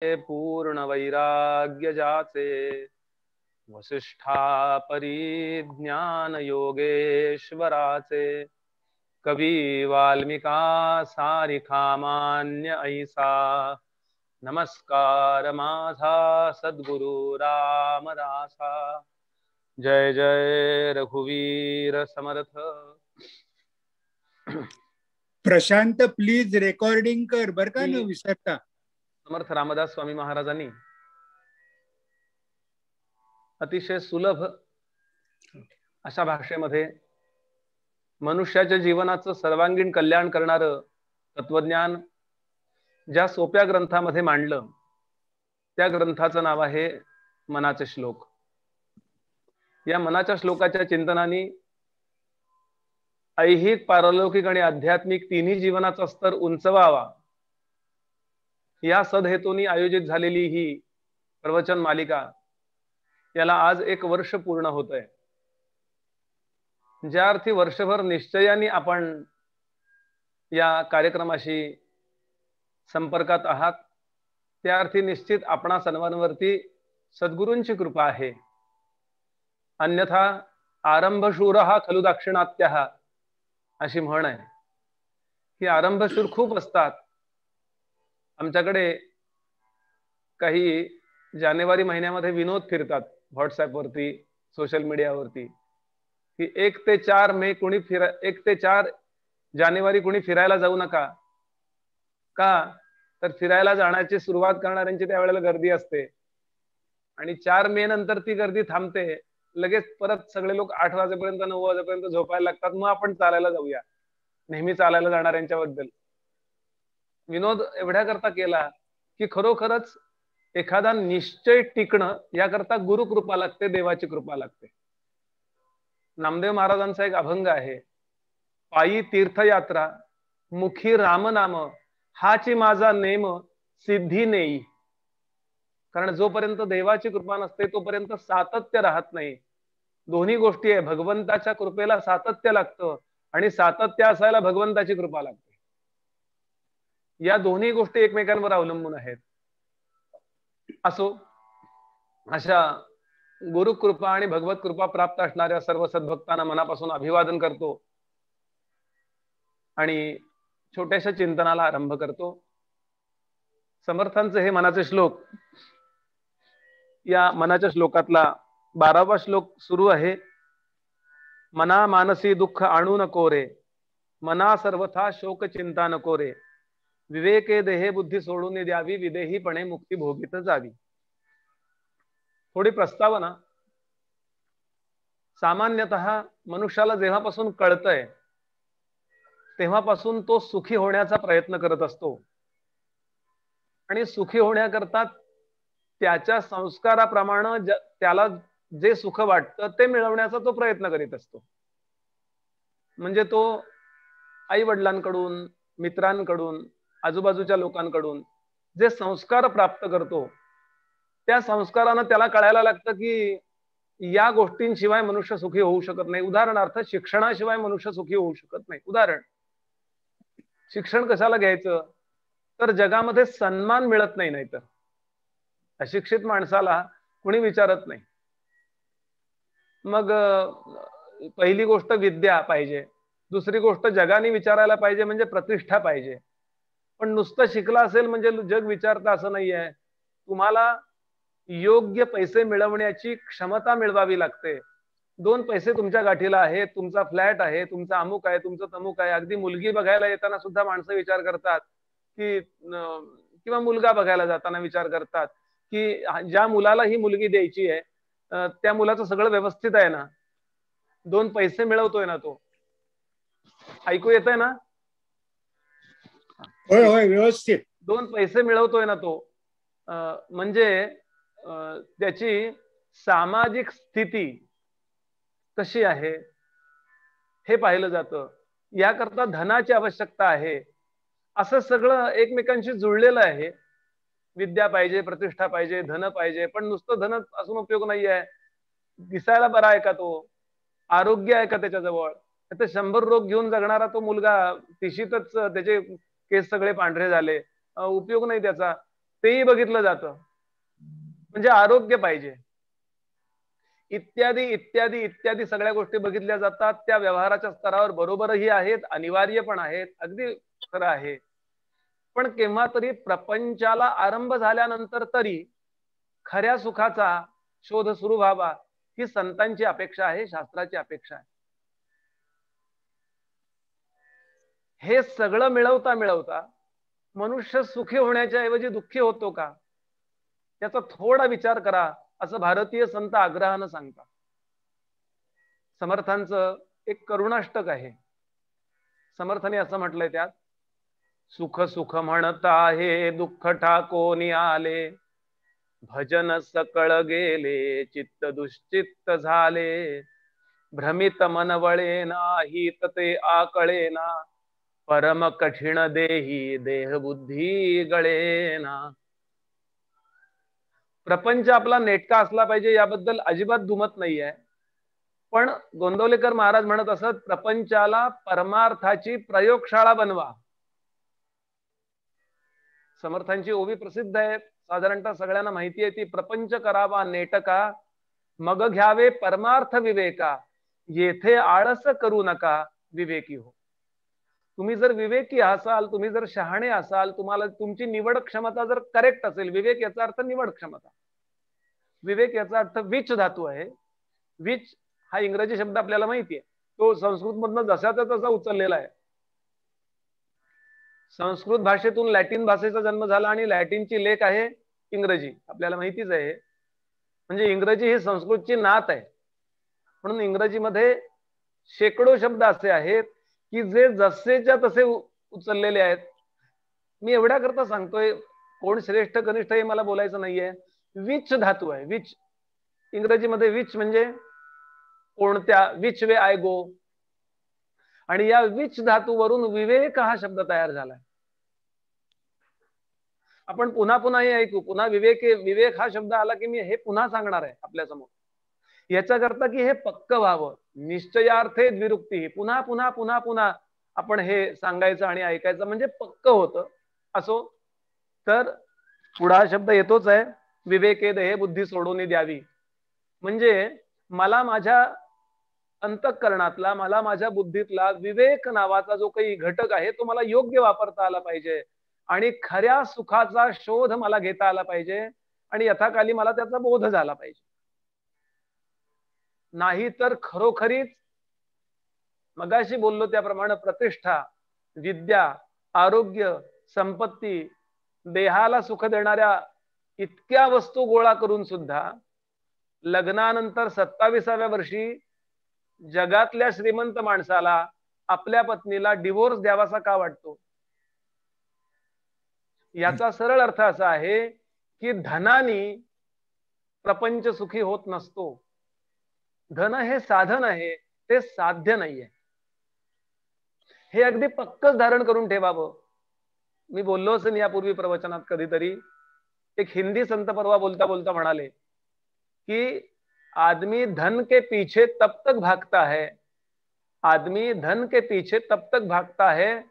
पूर्ण वैराग्य जाचे वसिष्ठा परिज्ञान योगेश्वराचे कवी वाल्मिका सारिखा मान्य ऐसा नमस्कार माझा सद्गुरु रामदासा जय जय रघुवीर समर्थ। प्रशांत प्लीज रेकॉर्डिंग कर बर का, न विसरता। समर्थ रामदास स्वामी महाराजांनी अतिशय सुलभ अशा भाषेमध्ये मनुष्याच्या जीवनाचं सर्वांगीण कल्याण करणारं तत्वज्ञान ज्या सोप्या ग्रंथामध्ये मांडलं त्या ग्रंथाचं नाव आहे मनाचे श्लोक। या मनाच्या श्लोकाच्या चिंतनाने ऐहिक पारलौकिक आणि आध्यात्मिक तिन्ही जीवनाचा स्तर उंचवावा या सदहेतूने आयोजित झालेली ही प्रवचन मालिका याला आज 1 वर्ष पूर्ण होत आहे। ज्या अर्थी वर्षभर निश्चयाने आपण या कार्यक्रमाशी संपर्कात आहात त्या अर्थी निश्चित आपणा सर्वांवरती सद्गुरूंची कृपा आहे। अन्यथा आरंभशूरः खलु दाक्षिणात्यः अशी म्हण आहे की आरंभशूर खूप असतात। आमच्याकडे काही जानेवारी महिन्यामध्ये विनोद फिरतात व्हॉट्सअपवरती सोशल मीडियावरती की 1 ते 4 मे 1 ते 4 जानेवारी कुणी फिरायला जाऊ नका का, तर फिरायला जाण्याची सुरुवात करणाऱ्यांची त्यावेळेला गर्दी असते आणि 4 मे नंतर ती गर्दी थांबते। लगेच परत सगळे लोक 8 वाजेपर्यंत 9 वाजेपर्यंत झोपायला लागतात। मग आपण चालायला जाऊया, नेहमी चालायला जाणाऱ्यांच्याबद्दल विनोद एवढ्या करता केला की खरोखरच एखादा निश्चय टिकणं याकरता गुरुकृपा लागते, देवाची कृपा लागते। नामदेव महाराजांचा एक अभंग आहे, पायी तीर्थयात्रा मुखी रामनाम हाची माझा नेम सिद्धी नेई। कारण जोपर्यंत देवाची कृपा नसते तोपर्यंत सातत्य राहत नाही। दोन्ही गोष्टी आहे, भगवंताच्या कृपेला सातत्य लागतं आणि सातत्य असायला भगवंताची कृपा लागते। या दोन्ही गोष्टी एकमेकांवर अवलंबून आहेत। असो, अशा गुरुकृपा आणि भगवत कृपा प्राप्त असणाऱ्या सर्व सद्भक्तांना मनापासून अभिवादन करतो आणि छोट्याशा चिंतनाला आरंभ करतो। समर्थांचे हे मनाचे श्लोक, या मनाच्या श्लोकातला 12वा श्लोक सुरू आहे। मना मानसी दुःख आणू नको रे, मना सर्वथा शोक चिंता नको रे, विवेके देहे बुद्धी सोडून द्यावी, विदेहीपणे मुक्ती भोगीत जावी। थोडी प्रस्तावना। सामान्यतः मनुष्याला जेव्हापासून कळतंय तेव्हापासून तो सुखी होण्याचा प्रयत्न करत असतो आणि सुखी होण्याकरता त्याच्या संस्काराप्रमाणे त्याला जे सुख वाटतं ते मिळवण्याचा तो प्रयत्न करीत असतो। म्हणजे तो आई वडिलांकडून, मित्रांकडून, आजूबाजूच्या लोकांकडून जे संस्कार प्राप्त करतो त्या संस्कारानं त्याला कळायला लागतं की या गोष्टींशिवाय मनुष्य सुखी होऊ शकत नाही। उदाहरणार्थ, शिक्षणाशिवाय मनुष्य सुखी होऊ शकत नाही। उदाहरण, शिक्षण कशाला घ्यायचं, तर जगामध्ये सन्मान मिळत नाही, नाहीतर अशिक्षित माणसाला कुणी विचारत नाही। मग पहिली गोष्ट विद्या पाहिजे, दुसरी गोष्ट जगाने विचारायला पाहिजे म्हणजे प्रतिष्ठा पाहिजे। पण नुसतं शिकला असेल म्हणजे जग विचारतं असं नाहीये। तुम्हाला योग्य पैसे मिळवण्याची क्षमता मिळवावी लागते। 2 पैसे तुमच्या गाठीला आहे, तुमचा फ्लॅट आहे, तुमचा अमुक आहे, तुमचं तमुक आहे। अगदी मुलगी बघायला येताना सुद्धा माणसं विचार करतात की, किंवा मुलगा बघायला जाताना विचार करतात की ज्या मुलाला ही मुलगी द्यायची आहे त्या मुलाचं सगळं व्यवस्थित आहे ना, 2 पैसे मिळवतोय ना, तो ऐकू येतंय ना? होय होय, व्यवस्थित 2 पैसे मिळवतोय ना तो, म्हणजे त्याची सामाजिक स्थिती कशी आहे हे पाहिलं जातं। याकरता धनाची आवश्यकता आहे। असं सगळं एकमेकांशी जुळलेलं आहे। विद्या पाहिजे, प्रतिष्ठा पाहिजे, धन पाहिजे, पण नुसतं धन असून उपयोग नाही आहे। दिसायला बरा आहे का तो, आरोग्य आहे का त्याच्याजवळ, तर 100 रोग घेऊन जगणारा तो मुलगा तिशीतच त्याचे केस सगळे पांढरे झाले, उपयोग नाही त्याचा। तेही बघितलं जातं. म्हणजे आरोग्य पाहिजे, इत्यादी इत्यादी इत्यादी सगळ्या गोष्टी बघितल्या जातात. त्या व्यवहाराच्या स्तरावर बरोबरही आहेत, अनिवार्य पण आहेत, अगदी खरं आहे. पण केव्हा तरी प्रपंचाला आरंभ झाल्यानंतर तरी खऱ्या सुखाचा शोध सुरू व्हावा, ही संतांची अपेक्षा आहे, शास्त्राची अपेक्षा आहे. हे सगळं मिळवता मिळवता मनुष्य सुखी होण्याच्या ऐवजी दुःखी होतो का, याचा थोडा विचार करा, असं भारतीय संत आग्रहानं सांगतात. समर्थांचं एक करुणाष्टक आहे. समर्थाने असं म्हटलंय त्यात, सुख सुख म्हणता हे दुःख ठाकोनी आले, भजन सकळ गेले चित्त दुश्चित्त झाले, भ्रमित मन वळे नाही ते आकळेना, परम कठीण देही देह बुद्धी गळेना. प्रपंच आपला नेटका असला पाहिजे याबद्दल अजिबात दुमत नाहीये, पण गोंदवलेकर महाराज म्हणत असत, प्रपंचाला परमार्थाची प्रयोगशाळा बनवा. समर्थांची ओवी प्रसिद्ध आहे, साधारणतः सगळ्यांना माहिती आहे ती, प्रपंच करावा नेटका मग घ्यावे परमार्थ विवेका, येथे आळस करू नका विवेकी हो. तुम्ही जर विवेकी असाल, तुम्ही जर शहाणे असाल, तुम्हाला तुमची निवड क्षमता जर करेक्ट असेल, विवेक याचा अर्थ निवड क्षमता, विवेक याचा अर्थ विच धातू आहे. विच हा इंग्रजी शब्द आपल्याला माहिती आहे, तो संस्कृत मधनं जसाचा तसा उचललेला आहे. संस्कृत भाषेतून लॅटिन भाषेचा जन्म झाला आणि लॅटिनची लेख आहे इंग्रजी, आपल्याला माहितीच आहे. म्हणजे इंग्रजी ही संस्कृतची नात आहे. म्हणून इंग्रजीमध्ये शेकडो शब्द असे आहेत की जे जसेच्या तसे उचललेले आहेत. मी एवढ्या करता सांगतोय, कोण श्रेष्ठ कनिष्ठ हे मला बोलायचं नाहीये. विच धातू आहे, विच इंग्रजीमध्ये. विच म्हणजे कोणत्या, विच वे आय गो, आणि या विच धातूवरून विवेक हा शब्द तयार झालाय. आपण पुन्हा पुन्हा हे ऐकू, पुन्हा विवेक हा शब्द आला की मी हे पुन्हा सांगणार आहे आपल्या समोर, याच्या करता की हे पक्क व्हावं. निश्चयार्थे द्विरुक्ती, पुन्हा पुन्हा पुन्हा पुन्हा आपण हे सांगायचं आणि ऐकायचं, म्हणजे पक्क होतं. असो, तर पुढा शब्द येतोच आहे, विवेके देहे बुद्धी सोडून द्यावी. म्हणजे मला माझ्या अंतःकरणातला, मला माझ्या बुद्धीतला विवेक नावाचा जो काही घटक आहे तो मला योग्य वापरता आला पाहिजे, आणि खऱ्या सुखाचा शोध मला घेता आला पाहिजे, आणि यथाकाली मला त्याचा बोध झाला पाहिजे. नाही तर खरोखरीच मगाशी बोललो त्याप्रमाणे प्रतिष्ठा, विद्या, आरोग्य, संपत्ती, देहाला सुख देणाऱ्या इतक्या वस्तू गोळा करून सुद्धा लग्नानंतर 27व्या वर्षी जगातल्या श्रीमंत माणसाला आपल्या पत्नीला डिवोर्स द्यावासा का वाटतो? याचा सरळ अर्थ असा आहे की धनाने प्रपंच सुखी होत नसतो. धन हे साधन आहे, ते साध्य नाहीये. हे अगदी पक्कच धारण करून ठेवावं. मी बोललो असेल यापूर्वी प्रवचनात कधीतरी, एक हिंदी संत परवा बोलता बोलता म्हणाले कि आदमी धन के पीछे तब तक भागता है, आदमी धन के पीछे तब तक भागता है,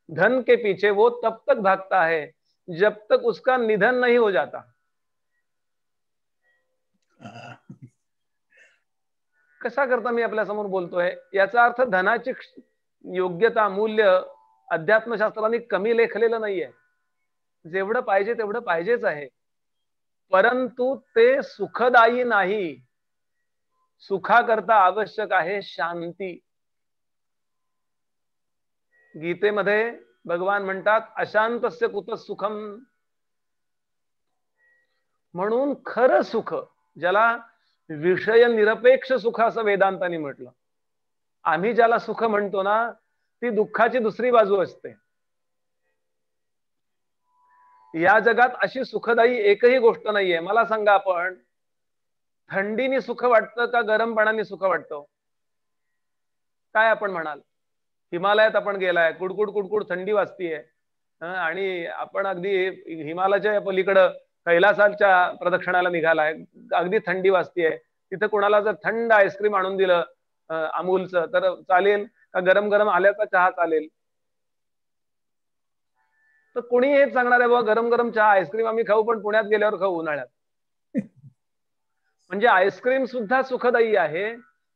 धन के पीछे वो तब तक भागता है जब तक उसका निधन नहीं हो जाता. कशा करता मी आपल्या समोर बोलतोय? याचा अर्थ धनाची योग्यता, मूल्य अध्यात्मशास्त्राने कमी लेखलेलं नाहीये. जेवढं पाहिजे तेवढं पाहिजेच आहे, परंतु ते सुखदायी नाही. सुखाकरता आवश्यक आहे शांती. गीतेमध्ये भगवान म्हणतात, अशांतस्य कुत सुखम. म्हणून खरं सुख, ज्याला विषय निरपेक्ष सुख असं वेदांतांनी म्हटलं, आम्ही ज्याला सुख म्हणतो ना, ती दुःखाची दुसरी बाजू असते. या जगात अशी सुखदायी एकही गोष्ट नाहीये. मला सांगा, आपण थंडीने सुख वाटतं का गरमपणाने सुख वाटतं? काय आपण म्हणाल? हिमालयात आपण गेलाय, कुडकुड कुडकुड थंडी वाजतीये, आणि आपण अगदी हिमालयाच्या पलीकडं कैलासाच्या प्रदक्षिणाला निघालाय, अगदी थंडी वाजतीये. तिथे कोणाला जर थंड आईस्क्रीम आणून दिलं अमूलचं, तर चालेल का गरम गरम आल्याचा चहा चालेल? तर कोणी हेच सांगणार आहे बाबा गरम गरम चहा आईस्क्रीम आम्ही खाऊ, पण पुण्यात गेल्यावर खाऊ उन्हाळ्यात. म्हणजे आईस्क्रीम सुद्धा सुखदायी आहे,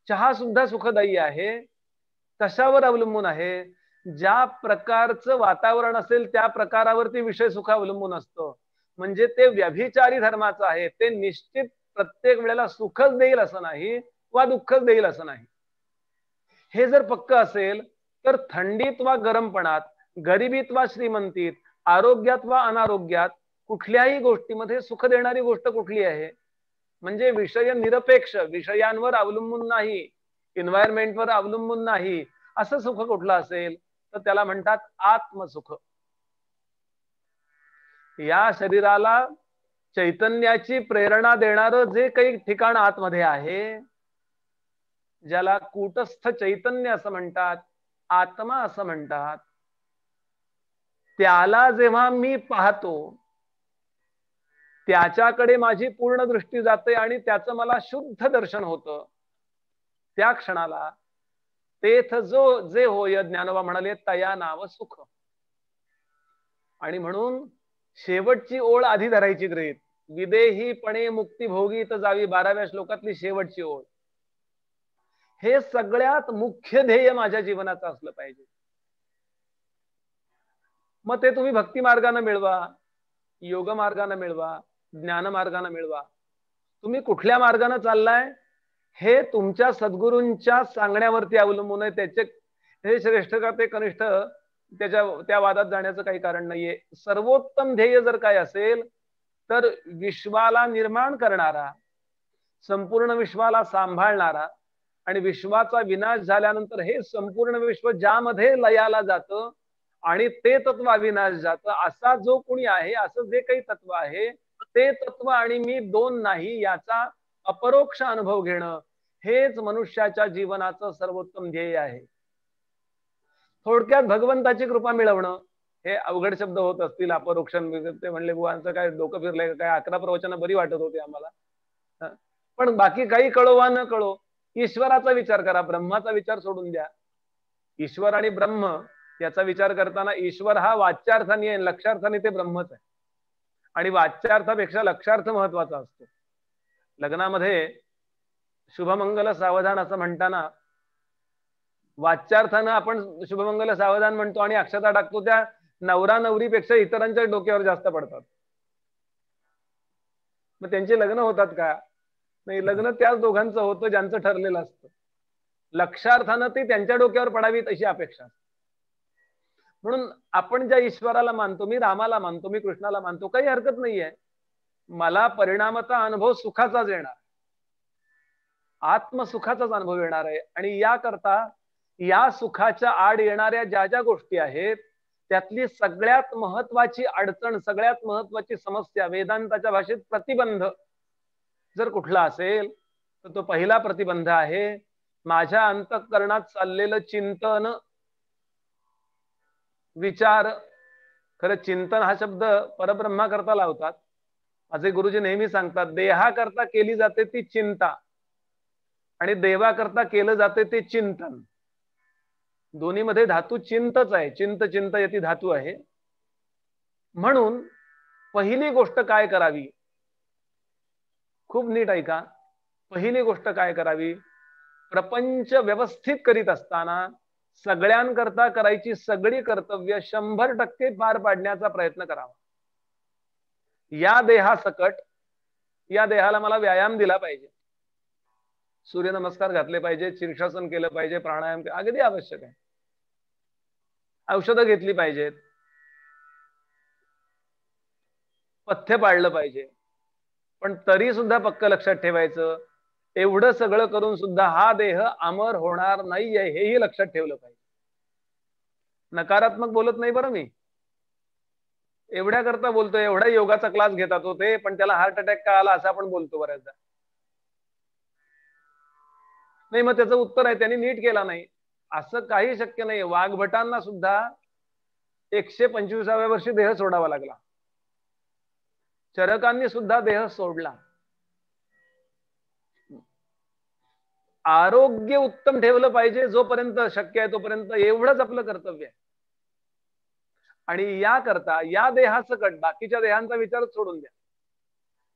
चहा सुद्धा सुखदायी आहे. कशावर अवलंबून आहे? ज्या प्रकारचं वातावरण असेल त्या प्रकारावरती विषय सुख अवलंबून असतो. म्हणजे ते व्यभिचारी धर्माचं आहे, ते निश्चित प्रत्येक वेळेला सुखच देईल असं नाही वा दुःखच देईल असं नाही. हे जर पक्क असेल तर थंडीत वा गरमपणात, गरिबीत वा श्रीमंतीत, आरोग्यात वा अनारोग्यात कुठल्याही गोष्टीमध्ये सुख देणारी गोष्ट कुठली आहे? म्हणजे विषय निरपेक्ष, विषयांवर अवलंबून नाही, एन्व्हायरमेंटवर अवलंबून नाही, असं सुख कुठलं असेल तर त्याला म्हणतात आत्मसुख. या शरीराला चैतन्याची प्रेरणा देणारं जे काही ठिकाण आतमध्ये आहे, ज्याला कूटस्थ चैतन्य असं म्हणतात, आत्मा असं म्हणतात, त्याला जेव्हा मी पाहतो, त्याच्याकडे माझी पूर्ण दृष्टी जाते आणि त्याचं मला शुद्ध दर्शन होतं, त्या क्षणाला तेथ जो जे होय ज्ञानोबा म्हणाले तया नाव सुख. आणि म्हणून शेवटची ओळ आधी धरायची ग्रहित, विदेहीपणे मुक्ती भोगीत जावी, 12व्या श्लोकातली शेवटची ओळ. हे सगळ्यात मुख्य ध्येय माझ्या जीवनाचं असलं पाहिजे. मग ते तुम्ही भक्ती मार्गाने मिळवा, योग मार्गाने मिळवा, ज्ञान मार्गाने मिळवा, तुम्ही कुठल्या मार्गाने चाललाय हे तुमच्या सद्गुरूंच्या सांगण्यावरती अवलंबून आहे. त्याचे हे श्रेष्ठ का ते कनिष्ठ त्या वादात जाण्याचं काही कारण नाहीये. सर्वोत्तम ध्येय जर काय असेल तर विश्वाला निर्माण करणारा, संपूर्ण विश्वाला सांभाळणारा आणि विश्वाचा विनाश झाल्यानंतर हे संपूर्ण विश्व ज्यामध्ये लयाला जातं आणि ते तत्व अविनाश जातं, असा जो कोणी आहे, असं जे काही तत्व आहे, ते तत्व आणि मी दोन नाही याचा अपरोक्ष अनुभव घेणं हेच मनुष्याच्या जीवनाचं सर्वोत्तम ध्येय आहे. थोडक्यात भगवंताची कृपा मिळवणं. हे अवघड शब्द होत असतील, अपरोक्ष. ते म्हणले बुवांचं काय डोकं फिरलंय काय, 11 प्रवचन बरी वाटत होती आम्हाला, पण बाकी काही कळो वा न कळो ईश्वराचा विचार करा, ब्रह्माचा विचार सोडून द्या. ईश्वर आणि ब्रह्म याचा विचार करताना ईश्वर हा वाच्यार्थाने आहे, लक्षार्थाने ते ब्रह्मच आहे. आणि वाच्यार्थापेक्षा लक्षार्थ महत्वाचा असतो. लग्नामध्ये शुभमंगल सावधान असं म्हणताना वाच्यार्थानं आपण शुभमंगल सावधान म्हणतो आणि अक्षता टाकतो, त्या नवरा नवरीपेक्षा इतरांच्या डोक्यावर जास्त पडतात. मग त्यांचे लग्न होतात का? नाही, लग्न त्याच दोघांचं होतं ज्यांचं ठरलेलं असतं. लक्षार्थानं ती त्यांच्या डोक्यावर पडावी अशी अपेक्षा. म्हणून आपण ज्या ईश्वराला मानतो, मी रामाला मानतो, मी कृष्णाला मानतो, काही हरकत नाहीये. मला परिणामाचा अनुभव सुखाचाच येणार, आत्मसुखाचाच अनुभव येणार आहे. आणि याकरता या सुखाच्या आड येणाऱ्या ज्या ज्या गोष्टी आहेत त्यातली सगळ्यात महत्वाची अडचण, सगळ्यात महत्वाची समस्या, वेदांताच्या भाषेत प्रतिबंध जर कुठला असेल तर तो पहिला प्रतिबंध आहे माझ्या अंतःकरणात चाललेलं चिंतन, विचार. खरं चिंतन हा शब्द परब्रह्मा करता लावतात. माझे गुरुजी नेहमी सांगतात, देहाकरता केली जाते ती चिंता आणि देवाकरता केलं जाते ते चिंतन. दोन्ही मध्ये धातू चिंतच आहे, चिंत चिंत यती धातू आहे. म्हणून पहिली गोष्ट काय करावी, खूप नीट ऐका, पहिली गोष्ट काय करावी, प्रपंच व्यवस्थित करीत असताना सगळ्यांकरता करायची सगळी कर्तव्य 100% पार पाडण्याचा प्रयत्न करावा. या देहासकट, या देहाला मला व्यायाम दिला पाहिजे, सूर्यनमस्कार घातले पाहिजे, शीर्षासन केलं पाहिजे, प्राणायाम अगदी आवश्यक आहे, औषधं घेतली पाहिजेत, पथ्य पाळलं पाहिजे. पण तरी सुद्धा पक्क लक्षात ठेवायचं, एवढं सगळं करून सुद्धा हा देह अमर होणार नाहीये हेही लक्षात ठेवलं पाहिजे. नकारात्मक बोलत नाही बरं मी, एवढ्या करता बोलतोय, एवढा योगाचा क्लास घेतात होते पण त्याला हार्ट अटॅक का आला असं आपण बोलतो बऱ्याचदा. नाही, मग त्याचं उत्तर आहे त्यांनी नीट केला नाही, असं काही शक्य नाही. वाघभटांना सुद्धा 125व्या वर्षी देह सोडावा लागला, चरकांनी सुद्धा देह सोडला. आरोग्य उत्तम ठेवलं पाहिजे जोपर्यंत शक्य आहे तोपर्यंत, एवढंच आपलं कर्तव्य आहे. आणि याकरता या देहासकट बाकीच्या देहांचा विचारच सोडून द्या.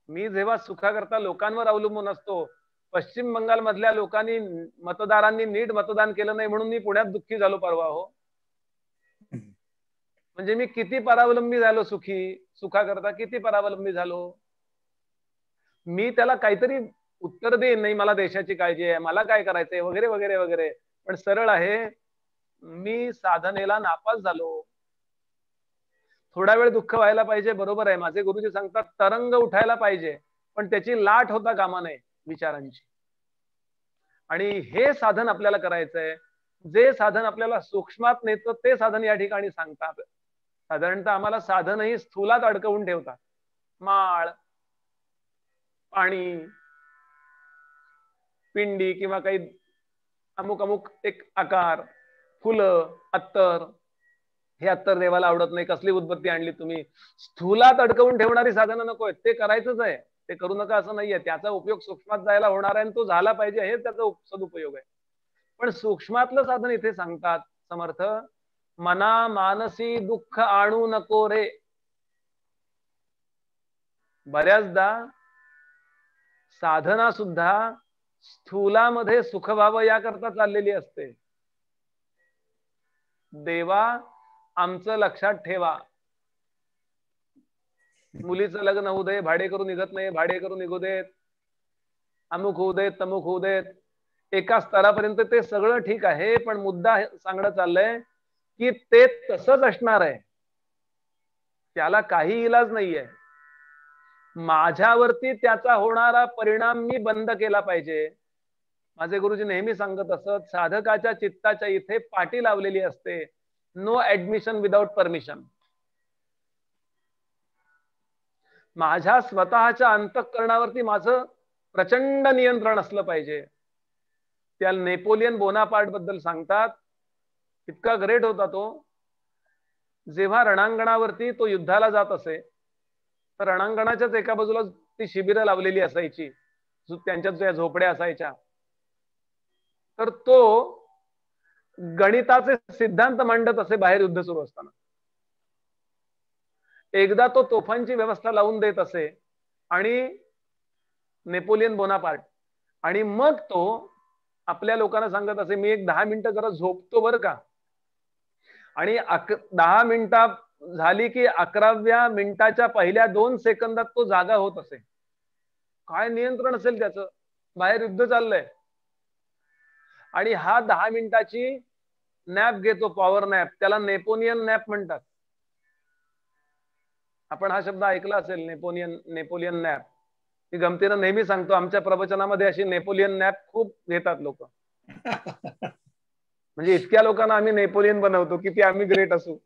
मी जेव्हा सुखाकरता लोकांवर अवलंबून असतो, पश्चिम बंगाल मधल्या लोकांनी मतदारांनी नीट मतदान केलं नाही म्हणून मी पुण्यात दुःखी झालो परवा हो. म्हणजे मी किती परावलंबी झालो, सुखाकरता किती परावलंबी झालो. मी त्याला काहीतरी उत्तर देईन, नाही मला देशाची काळजी आहे, मला काय करायचंय वगैरे वगैरे वगैरे. पण सरळ आहे, मी साधनेला नापास झालो. थोडा वेळ दुःख व्हायला पाहिजे, बरोबर आहे. माझे गुरुजी सांगतात तरंग उठायला पाहिजे, पण त्याची लाट होता कामा नये विचारांची. आणि हे साधन आपल्याला करायचंय. जे साधन आपल्याला सूक्ष्मात नेतं ते साधन या ठिकाणी सांगतात. साधारणतः आम्हाला साधनही स्थूलात अडकवून ठेवतात. माळ, पाणी, पिंडी किंवा काही अमुक अमुक एक आकार, फुलं, अत्तर. हे अत्तर देवाला आवडत नाही, कसली उदबत्ती आणली तुम्ही. स्थूलात अडकवून ठेवणारी साधनं नको आहेत. ते करायचंच आहे, ते करू नका असं नाहीये. त्याचा उपयोग सूक्ष्मात जायला होणार आहे आणि तो झाला पाहिजे, हे त्याचा सदुपयोग आहे. पण सूक्ष्मातलं साधन इथे सांगतात समर्थ, मना मानसी दुःख आणू नको रे. बऱ्याचदा साधना सुद्धा स्थूलामध्ये सुख व्हावं याकरता चाललेली असते. देवा आमचं लक्षात ठेवा, मुलीचं लग्न होऊ दे, भाडे करून निघत नाही, भाडे करून निघू देत, अमुक होऊ देत, तमुक होऊ देत. एका स्तरापर्यंत ते सगळं ठीक आहे, पण मुद्दा सांगणं चाललंय की ते तसंच असणार आहे, त्याला काही इलाज नाहीये. माझ्यावरती त्याचा होणारा परिणाम मी बंद केला पाहिजे. माझे गुरुजी नेहमी सांगत असत, साधकाच्या चित्ताच्या इथे पाटी लावलेली असते, नो ऍडमिशन विदाउट परमिशन. माझ्या स्वतःच्या अंतःकरणावरती माझं प्रचंड नियंत्रण असलं पाहिजे. त्या नेपोलियन बोनापार्ट बद्दल सांगतात, इतका ग्रेट होता तो. जेव्हा रणांगणावरती तो युद्धाला जात असे, तर रणांगणाच्याच एका बाजूला ती शिबिरं लावलेली असायची, त्यांच्यात ज्या झोपड्या असायच्या. तर तो गणिताचे सिद्धांत मांडत असे बाहेर युद्ध सुरू असताना. एकदा तो तोफांची व्यवस्था लावून देत असे आणि नेपोलियन बोनापार्ट, आणि मग तो आपल्या लोकांना सांगत असे, मी एक 10 मिनिटं जरा झोपतो बरं का. आणि 10 मिनिटं झाली की 11व्या मिनिटाच्या पहिल्या 2 सेकंदात तो जागा होत असे. काय नियंत्रण असेल त्याचं, बाहेर युद्ध चाललंय. आणि हा 10 मिनिटाची नॅप घेतो, पॉवर नॅप. त्याला नेपोलियन नॅप म्हणतात. आपण हा शब्द ऐकला असेल, नेपोलियन नॅप. ही गमतीनं नेहमी सांगतो, आमच्या प्रवचनामध्ये अशी नेपोलियन नॅप खूप घेतात लोक. म्हणजे इतक्या लोकांना आम्ही नेपोलियन बनवतो, किती आम्ही ग्रेट असू.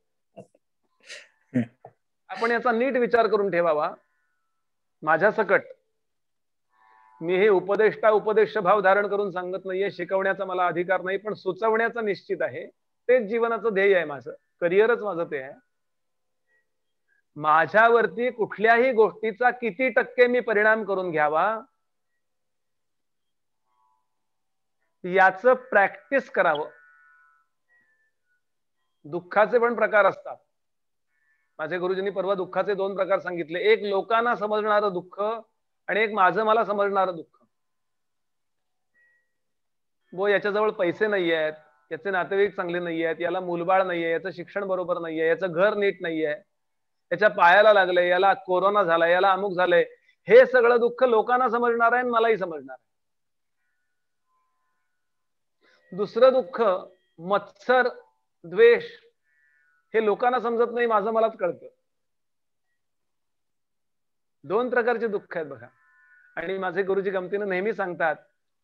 आपण याचा नीट विचार करून ठेवावा. माझ्या सकट मी हे उपदेश भाव धारण करून सांगत नाहीये, शिकवण्याचा मला अधिकार नाही, पण सुचवण्याचा निश्चित आहे. तेच जीवनाचं ध्येय आहे, माझं करिअरच माझं ते आहे. माझ्यावरती कुठल्याही गोष्टीचा किती टक्के मी परिणाम करून घ्यावा याचं प्रॅक्टिस करावं. दुःखाचे पण प्रकार असतात. माझे गुरुजींनी परवा दुःखाचे 2 प्रकार सांगितले. एक लोकांना समजणारं दुःख आणि एक माझं मला समजणारं दुःख. याच्याजवळ पैसे नाही आहेत, याचे नातेवाईक चांगले नाही आहेत, याला मूलबाळ नाहीये, याचं शिक्षण बरोबर नाहीये, याचं घर नीट नाहीये, याच्या पायाला लागलंय, याला कोरोना झालाय, याला अमुक झालंय. हे सगळं दुःख लोकांना समजणार आहे आणि मलाही समजणार आहे. दुसरं दुःख मत्सर, द्वेष, हे लोकांना समजत नाही, माझं मलाच कळतं. 2 प्रकारचे दुःख आहेत बघा. आणि माझे गुरुजी गमतीनं नेहमी सांगतात,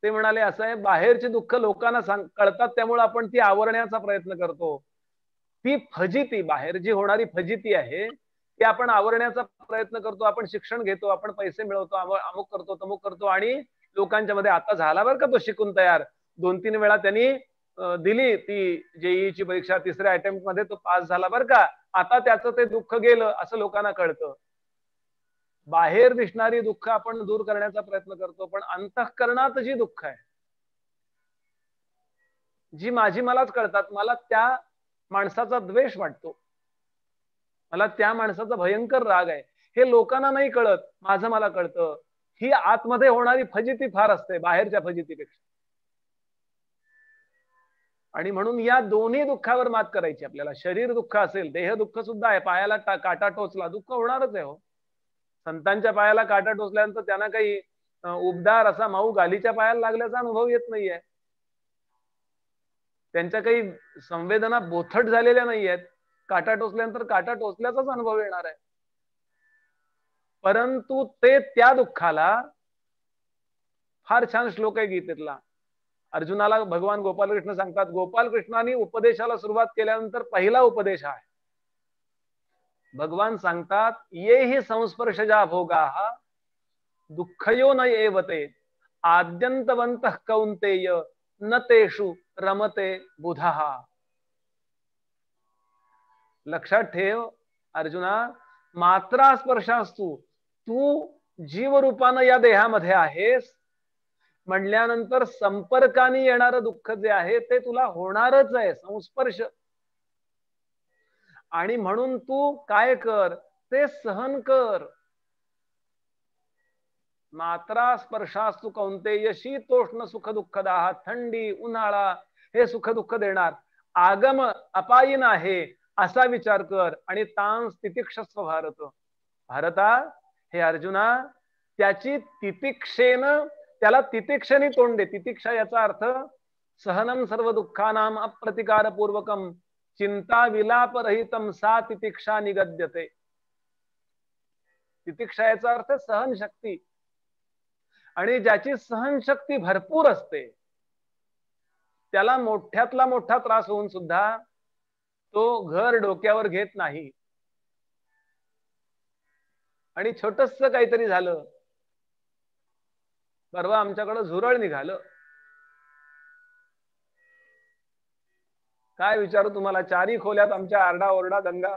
ते म्हणाले असं आहे, बाहेरची दुःख लोकांना कळतात, त्यामुळे आपण ती आवरण्याचा प्रयत्न करतो. ती फजिती, बाहेर जी होणारी फजिती आहे ती आपण आवरण्याचा प्रयत्न करतो. आपण शिक्षण घेतो, आपण पैसे मिळवतो, अमुक करतो, तमुक करतो, आणि लोकांच्या मध्ये आता झाला बरं का तो शिकून तयार. 2-3 वेळा त्यांनी दिली ती जेईची परीक्षा, 3ऱ्या अटेम्प्ट मध्ये तो पास झाला बरं का, आता त्याचं ते दुःख गेलं असं लोकांना कळतं. बाहेर दिसणारी दुःख आपण दूर करण्याचा प्रयत्न करतो, पण अंतःकरणात जी दुःख आहे, जी माझी मलाच कळतात, मला त्या माणसाचा द्वेष वाटतो, मला त्या माणसाचा भयंकर राग आहे, हे लोकांना नाही कळत, माझं मला कळतं. ही आतमध्ये होणारी फजिती फार असते बाहेरच्या फजितीपेक्षा. आणि म्हणून या दोन्ही दुःखावर मात करायची आपल्याला. शरीर दुःख असेल, देह दुःख सुद्धा आहे, पायाला काटा टोचला दुःख होणारच आहे हो. संतांच्या पायाला काटा टोचल्यानंतर त्यांना काही उबदार असा मऊ गालीच्या पायाला लागल्याचा अनुभव येत नाहीये. त्यांच्या काही संवेदना बोथट झालेल्या नाहीयेत. काटा टोचल्यानंतर काटा टोचल्याचाच अनुभव येणार आहे. परंतु ते त्या दुःखाला, फार छान श्लोक आहे गीतेतला. अर्जुनाला भगवान गोपालकृष्ण सांगतात, गोपालकृष्णांनी उपदेशाला सुरुवात केल्यानंतर पहिला उपदेश आहे. भगवान सांगतात, ये हि संस्पर्शजा भोगाः दुःखयो न एवते आद्यंतवन्तः कौन्तेय न तेषु रमते बुधः. लक्षात ठेव अर्जुना, मात्रा स्पर्शास्तु, तू जीवरूपानं या देहामध्ये आहेस म्हणल्यानंतर संपर्काने येणारं दुःख जे आहे ते तुला होणारच आहे, संस्पर्श. आणि म्हणून तू काय कर, ते सहन कर. मात्रा स्पर्शास्तु कौन्तेय शीतोष्ण सुख दुःखदाह, थंडी उन्हाळा हे सुख दुःख देणार. आगम अपायीन आहे असा विचार कर आणि तां तितिक्षस्व भारत. भारता, हे अर्जुना, त्याची तितिक्षेनं, त्याला तितिक्षेने तोंड दे. तितिक्षा याचा अर्थ सहनम सर्व दुःखानाम अप्रतिकारपूर्वकम चिंता विलापरहितम सा तितिक्षा निगद्यते. तितिक्षा याचा अर्थ सहनशक्ती. आणि ज्याची सहनशक्ती भरपूर असते त्याला मोठ्यातला मोठा त्रास होऊन सुद्धा तो घर डोक्यावर घेत नाही. आणि छोटस काहीतरी झालं, परवा आमच्याकडं झुरळ निघालं, काय विचारू तुम्हाला. चारी खोल्यात आमच्या आरडा ओरडा दंगा.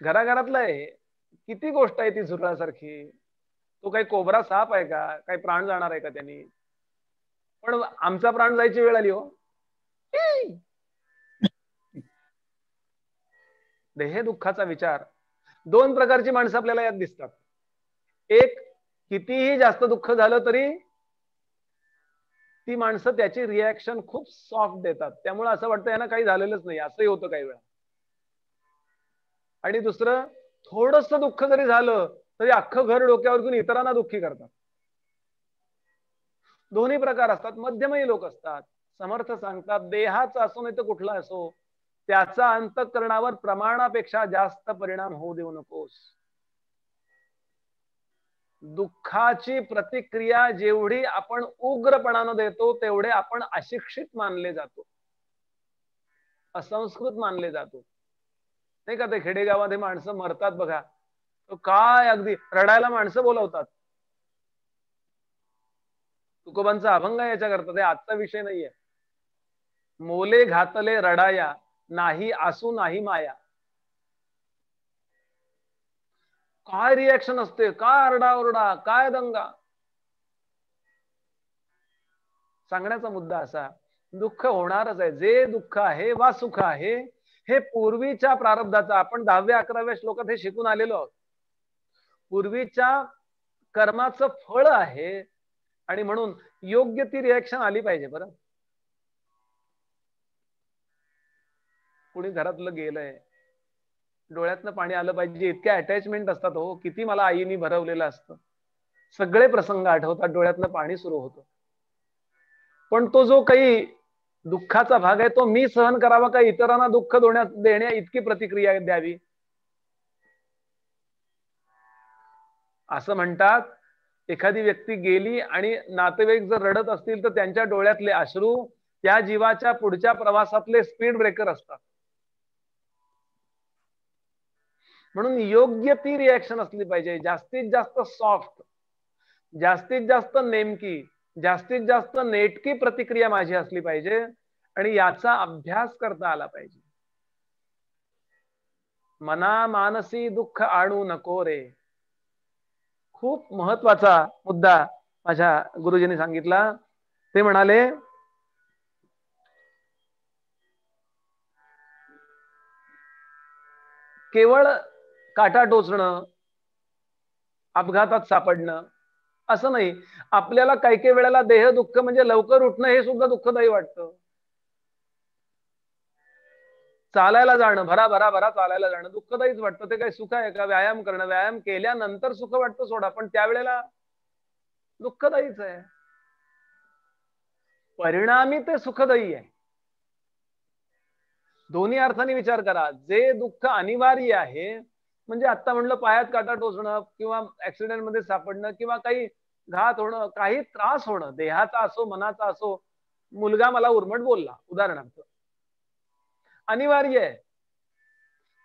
घराघरातलं आहे, किती गोष्ट आहे ती झुरळासारखी. तो काही कोबरा साप आहे का, काही प्राण जाणार आहे का त्यांनी. पण आमचा प्राण जायची वेळ आली हो. देह दुःखाचा विचार. दोन प्रकारची माणसं आपल्याला यात दिसतात. एक, कितीही जास्त दुःख झालं तरी ती माणसं त्याची रिॲक्शन खूप सॉफ्ट देतात, त्यामुळे असं वाटतं यांना काही झालेलंच नाही, असंही होतं काही वेळा. आणि दुसरं, थोडस दुःख जरी झालं तरी अख्खं घर डोक्यावर घेऊन इतरांना दुःखी करतात. दोन्ही प्रकार असतात. मध्यमही लोक असतात. समर्थ सांगतात, देहाचा असो नाही तर कुठला असो, त्याचा अंतःकरणावर प्रमाणापेक्षा जास्त परिणाम होऊ देऊ नकोस. दुःखाची प्रतिक्रिया जेवढी आपण उग्रपणानं देतो तेवढे आपण अशिक्षित मानले जातो, असंस्कृत मानले जातो. नाही का, ते खेडेगावामध्ये माणसं मरतात बघा, तो काय अगदी रडायला माणसं बोलवतात. तुकोबांचा अभंग याच्याकरता, ते आजचा विषय नाहीये. मोले घातले रडाया नाही आसू नाही माया. काय रिॲक्शन असते, काय आरडाओरडा, काय दंगा. सांगण्याचा मुद्दा असा, दुःख होणारच आहे. जे दुःख आहे वा सुख आहे हे पूर्वीच्या प्रारब्धाचं, आपण 10व्या 11व्या श्लोकात हे शिकून आलेलो आहोत, पूर्वीच्या कर्माचं फळ आहे. आणि म्हणून योग्य ती रिॲक्शन आली पाहिजे. बरं, कुणी घरातलं गेलंय, डोळ्यातनं पाणी आलं पाहिजे. इतक्या अटॅचमेंट असतात हो, किती मला आईनी भरवलेलं असतं, सगळे प्रसंग आठवतात, डोळ्यातनं पाणी सुरू होतं. पण तो जो काही दुःखाचा भाग आहे तो मी सहन करावा का इतरांना दुःख देण्या इतकी प्रतिक्रिया द्यावी. असं म्हणतात, एखादी व्यक्ती गेली आणि नातेवाईक जर रडत असतील तर त्यांच्या डोळ्यातले अश्रू त्या जीवाच्या पुढच्या प्रवासातले स्पीड ब्रेकर असतात. म्हणून योग्य ती रिॲक्शन असली पाहिजे. जास्तीत जास्त सॉफ्ट, जास्तीत जास्त नेमकी, जास्तीत जास्त नेटकी प्रतिक्रिया माझी असली पाहिजे. आणि याचा अभ्यास करता आला पाहिजे. मना मानसी दुःख आणू नको रे. खूप महत्वाचा मुद्दा माझ्या गुरुजींनी सांगितला. ते म्हणाले, केवळ काटा टोचणं, अपघातात सापडणं असं नाही. आपल्याला काही काही वेळेला देह दुःख म्हणजे लवकर उठणं हे सुद्धा दुःखदायी वाटतं. चालायला जाणं, भरा भरा भरा चालायला जाणं दुःखदायीच वाटतं. ते काही सुख आहे का? व्यायाम करणं, व्यायाम केल्यानंतर सुख वाटतं सोडा, पण त्यावेळेला दुःखदायीच आहे. परिणामी ते सुखदायी आहे. दोन्ही अर्थाने विचार करा. जे दुःख अनिवार्य आहे, म्हणजे आता म्हणलं पायात काटा टोचणं किंवा ऍक्सिडेंट मध्ये सापडणं किंवा काही घात होणं, काही त्रास होणं, देहाचा असो मनाचा असो, मुलगा मला उर्मट बोलला उदाहरणार्थ, अनिवार्य आहे.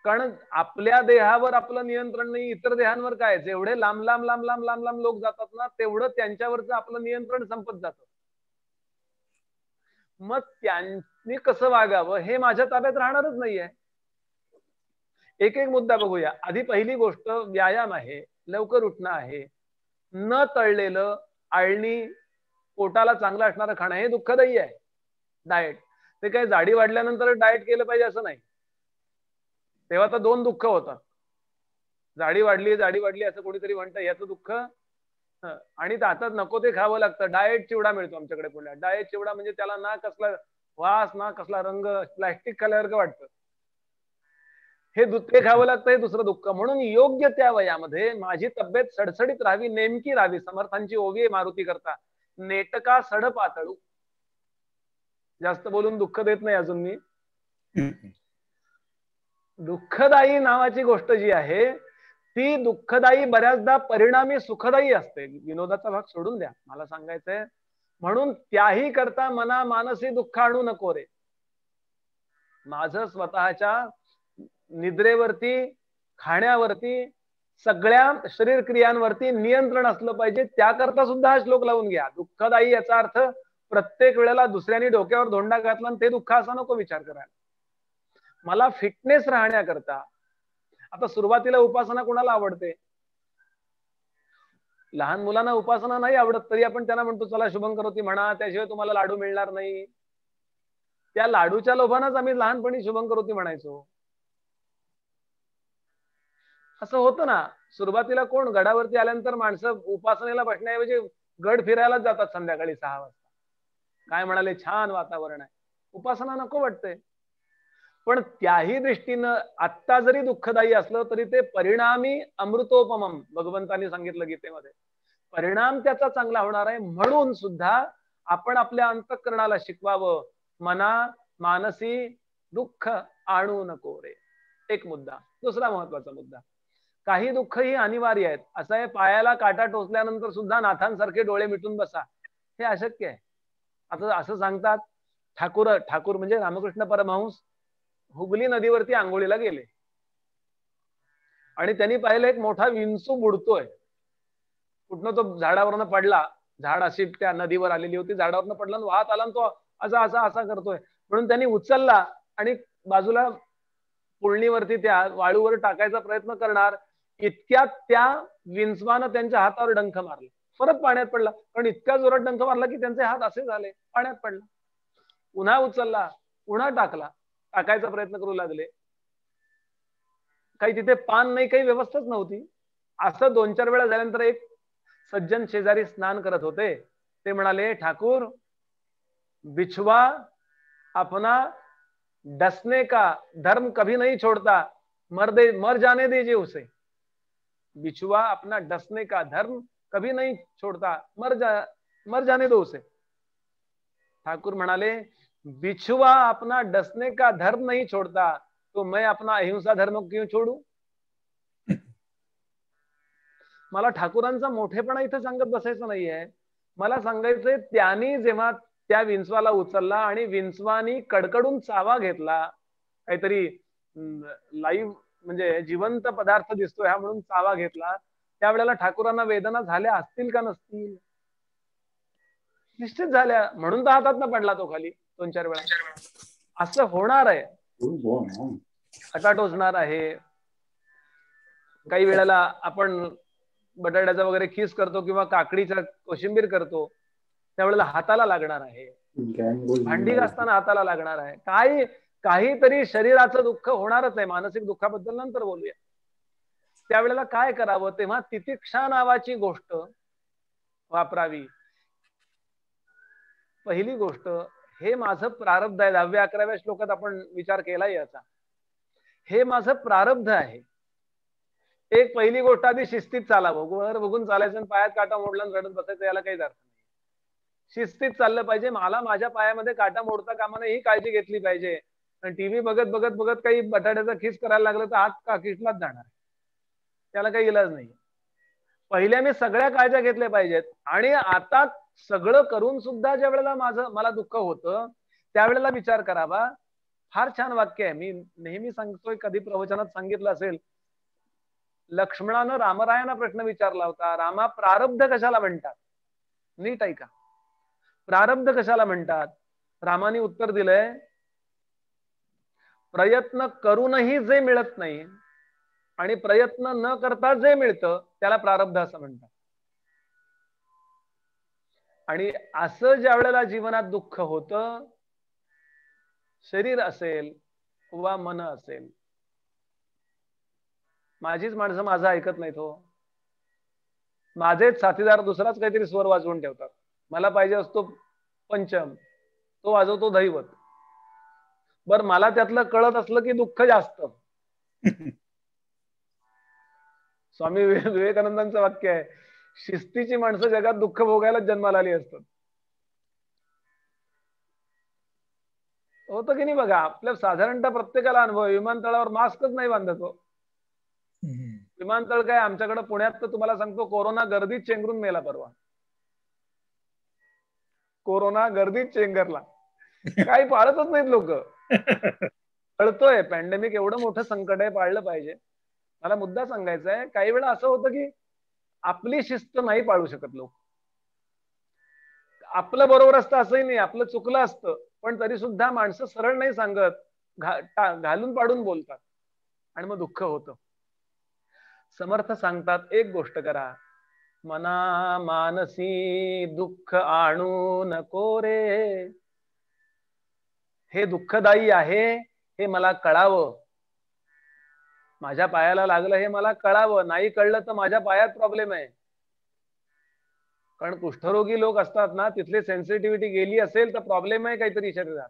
कारण आपल्या देहावर आपलं नियंत्रण नाही, इतर देहांवर काय. जेवढे लांब लांब लांब लांब लांब लांब लोक जातात ना, तेवढं त्यांच्यावरचं आपलं नियंत्रण संपत जातं. मग त्यांनी कसं वागावं हे माझ्या ताब्यात राहणारच नाहीये. एक एक मुद्दा बघूया. आधी पहिली गोष्ट व्यायाम आहे, लवकर उठणं आहे, न तळलेलं आळणी पोटाला चांगलं असणारं खाणं हे दुःखदायी आहे. डाएट ते काही जाडी वाढल्यानंतर डाएट केलं पाहिजे असं नाही. तेव्हा तर दोन दुःख होतात. जाडी वाढली असं कोणीतरी म्हणतं, याचं दुःख, आणि आता नको ते खावं लागतं. डाएट चिवडा मिळतो आमच्याकडे पुण्यात. डाएट चिवडा म्हणजे त्याला ना कसला वास ना कसला रंग, प्लॅस्टिक खाल्ल्यासारखं वाटतं. हे ते खावं लागतं, हे दुसरं दुःख. म्हणून योग्य त्या वयामध्ये माझी तब्येत सडसडीत राहावी, नेमकी राहावी. समर्थांची ओवी आहे मारुती करता, नेटका सड पातळू. जास्त बोलून दुःख देत नाही अजून मी. दुःखदायी नावाची गोष्ट जी आहे ती दुःखदायी बऱ्याचदा परिणामी सुखदायी असते. विनोदाचा भाग सोडून द्या, मला सांगायचंय. म्हणून त्याही करता मना मानसी दुःख आणू नको रे. माझं स्वतःच्या निद्रेवरती, खाण्यावरती, सगळ्या शरीर क्रियांवरती नियंत्रण असलं पाहिजे. त्याकरता सुद्धा हा श्लोक लावून घ्या. दुःखदायी याचा अर्थ प्रत्येक वेळेला दुसऱ्याने डोक्यावर धोंडा घातला आणि ते दुःख असा नको विचार करायला. मला फिटनेस राहण्याकरता, आता सुरुवातीला उपासना कोणाला आवडते? लहान मुलांना उपासना नाही आवडत, तरी आपण त्यांना म्हणतो चला शुभं करोती म्हणा, त्याशिवाय तुम्हाला लाडू मिळणार नाही. त्या लाडूच्या लोभानच आम्ही लहानपणी शुभं करोती म्हणायचो. असं होतं ना. सुरुवातीला कोण गडावरती आल्यानंतर माणसं उपासनेला बसण्याऐवजी गड फिरायलाच जातात संध्याकाळी 6 वाजता. काय म्हणाले, छान वातावरण आहे, उपासना नको वाटते. पण त्याही दृष्टीनं आत्ता जरी दुःखदायी असलं तरी ते परिणामी अमृतोपमम, भगवंतांनी सांगितलं गीतेमध्ये, परिणाम त्याचा चांगला होणार आहे. म्हणून सुद्धा आपण आपल्या अंतःकरणाला शिकवावं, मना मानसी दुःख आणू नको रे. एक मुद्दा. दुसरा महत्वाचा मुद्दा, काही दुःख ही अनिवार्य आहेत. असं आहे, पायाला काटा टोचल्यानंतर सुद्धा नाथांसारखे डोळे मिटून बसा, हे अशक्य आहे. आता असं सांगतात, ठाकूर म्हणजे रामकृष्ण परमहंस हुगली नदीवरती आंघोळीला गेले आणि त्यांनी पाहिलं एक मोठा विंचू बुडतोय. कुठनं तो झाडावरनं पडला, झाड अशी त्या नदीवर आलेली होती, झाडावरनं पडला आणि वाहत आला, तो असा असा असा करतोय. म्हणून त्यांनी उचलला आणि बाजूला पुळणीवरती त्या वाळूवर टाकायचा प्रयत्न करणार, इतक्यात त्या विंचवानं त्यांच्या हातावर डंख मारला, परत पाण्यात पडला. पण इतक्या जोरात डंख मारला की त्यांचे हात असे झाले, पाण्यात पडला. पुन्हा उचलला, पुन्हा टाकायचा प्रयत्न करू लागले. काही तिथे पान नाही, काही व्यवस्थाच नव्हती. असं 2-4 वेळा झाल्यानंतर एक सज्जन शेजारी स्नान करत होते. ते म्हणाले, ठाकूर बिछवा अपना डसने का धर्म कभी नहीं छोड़ता, मर जाने दीजिए उसे. बिछुआ अपना डसने का धर्म कभी नहीं छोड़ता, मर जाने दो उसे. ठाकुर म्हणाले, बिछुआ अपना डसने का धर्म नहीं छोड़ता, तो मैं अपना अहिंसा धर्म क्यों छोडू. मला ठाकुरांचा मोठेपणा इथं सांगत बसायचं नाहीये. मला सांगायचंय, त्यांनी जेव्हा त्या विंचवाला उचलला आणि विंचवानी कडकडून चावा घेतला, काहीतरी लाईव्ह म्हणजे जिवंत पदार्थ दिसतोय हा म्हणून चावा घेतला, त्यावेळेला ठाकुरांना वेदना झाल्या असतील का नसतील? निश्चित झाल्या. म्हणून तर हातात पडला तो खाली 2-4 वेळा. असं होणार आहे, काटा टोचणार आहे. काही वेळेला आपण बटाट्याचा वगैरे खीस करतो किंवा काकडीचा कोशिंबीर करतो, त्यावेळेला हाताला लागणार आहे. भांडी घासताना हाताला लागणार आहे. काही काहीतरी शरीराचं दुःख होणारच आहे, मानसिक दुःखाबद्दल नंतर बोलूया. त्यावेळेला काय करावं, तेव्हा तितिक्षा नावाची गोष्ट वापरावी. पहिली गोष्ट, हे माझं प्रारब्ध आहे. 10व्या-11व्या श्लोकात आपण विचार केला याचा. हे माझं प्रारब्ध आहे. एक पहिली गोष्ट, आधी शिस्तीत चालावं. वर बघून चालायचं आणि पायात काटा मोडला आणि रडत बसायचं, याला काहीच अर्थ नाही. शिस्तीत चाललं पाहिजे. मला माझ्या पायामध्ये काटा मोडता कामा नये ही काळजी घेतली पाहिजे. आणि टीव्ही बघत बघत बघत काही बटाट्याचा खीस करायला लागलं तर हात का खिसलाच जाणार, त्याला काही इलाज नाही. पहिल्या मी सगळ्या काळज्या घेतल्या पाहिजेत. आणि आता सगळं करून सुद्धा ज्या वेळेला मला दुःख होतं त्यावेळेला विचार करावा. फार छान वाक्य आहे, मी नेहमी सांगतोय, कधी प्रवचनात सांगितलं असेल. लक्ष्मणानं रामरायांना प्रश्न विचारला होता, रामा प्रारब्ध कशाला म्हणतात? नीट ऐका, प्रारब्ध कशाला म्हणतात? रामाने उत्तर दिलंय, प्रयत्न करूनही जे मिळत नाही आणि प्रयत्न न करता जे मिळतं त्याला प्रारब्ध असं म्हणतात. आणि असं ज्या वेळेला जीवनात दुःख होतं, शरीर असेल वा मन असेल, माझीच माणसं माझं ऐकत नाहीत हो. माझेच साथीदार दुसराच काहीतरी स्वर वाजवून ठेवतात. मला पाहिजे असतो पंचम, तो वाजवतो दैवत. बर, मला त्यातलं कळत असलं की दुःख जास्त. स्वामी विवेकानंदांचं वाक्य आहे, शिस्तीची माणसं जगात दुःख भोगायला जन्माला आली असतात. होतं की नाही बघा, आपल्या साधारणतः प्रत्येकाला अनुभव. विमानतळावर मास्कच नाही बांधत हो. विमानतळ काय, आमच्याकडे पुण्यात तर तुम्हाला सांगतो, कोरोना गर्दीत चेंगरून मेला परवा. कोरोना गर्दीत चेंगरला, काही पाळतच नाहीत लोक. कळतोय पॅन्डेमिक एवढं मोठं संकट आहे, पाळलं पाहिजे. मला मुद्दा सांगायचा आहे, काही वेळा असं होतं की आपली शिस्त नाही पाळू शकत लोक. आपलं बरोबर असतं असंही नाही, आपलं चुकलं असतं, पण तरी सुद्धा माणसं सरळ नाही सांगत, घालून पाडून बोलतात आणि मग दुःख होतं. समर्थ सांगतात, एक गोष्ट करा, मना मानसी दुःख आणू नको रे. हे दुःखदायी आहे, हे मला कळावं. माझ्या पायाला लागलं हे मला कळावं. नाही कळलं तर माझ्या पायात प्रॉब्लेम आहे. कारण कुष्ठरोगी लोक असतात ना, तिथली सेन्सिटिव्हिटी गेली असेल तर प्रॉब्लेम आहे काहीतरी शरीरात.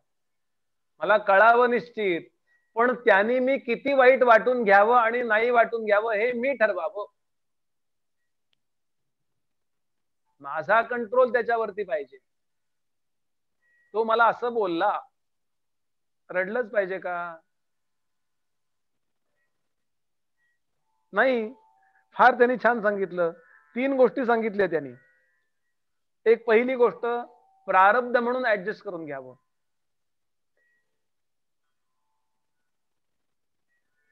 मला कळावं निश्चित, पण त्यांनी मी किती वाईट वाटून घ्यावं आणि नाही वाटून घ्यावं हे मी ठरवावं. माझा कंट्रोल त्याच्यावरती पाहिजे. तो मला असं बोलला, रडलंच पाहिजे का? नाही. फार त्यांनी छान सांगितलं. 3 गोष्टी सांगितल्या त्यांनी. एक पहिली गोष्ट, प्रारब्ध म्हणून ऍडजस्ट करून घ्यावं.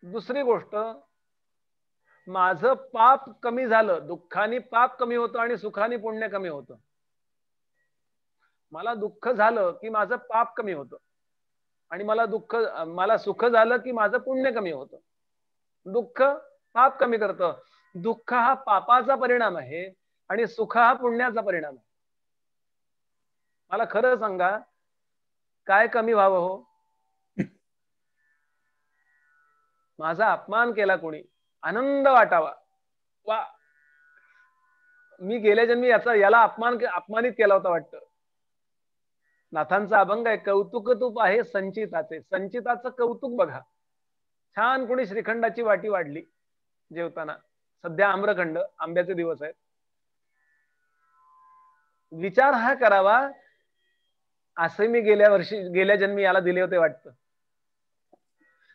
दुसरी गोष्ट, माझं पाप कमी झालं. दुःखाने पाप कमी होतं आणि सुखाने पुण्य कमी होतं. मला दुःख झालं की माझं पाप कमी होतं आणि मला सुख झालं की माझं पुण्य कमी होतं. दुःख पाप कमी करतं. दुःख हा पापाचा परिणाम आहे आणि सुख हा पुण्याचा परिणाम आहे. मला खरं सांगा, काय कमी व्हावं हो? माझा अपमान केला कोणी, आनंद वाटावा. वा, मी गेल्या जन्मी याला अपमानित केला होता वाटतं. नाथांचा अभंग आहे, कौतुक तूप आहे संचिताचे. संचिताचं कौतुक बघा. छान कोणी श्रीखंडाची वाटी वाढली जेवताना. सध्या आम्रखंड, आंब्याचे दिवस आहेत. विचार हा करावा, असे मी गेल्या जन्मी याला दिले होते वाटतं.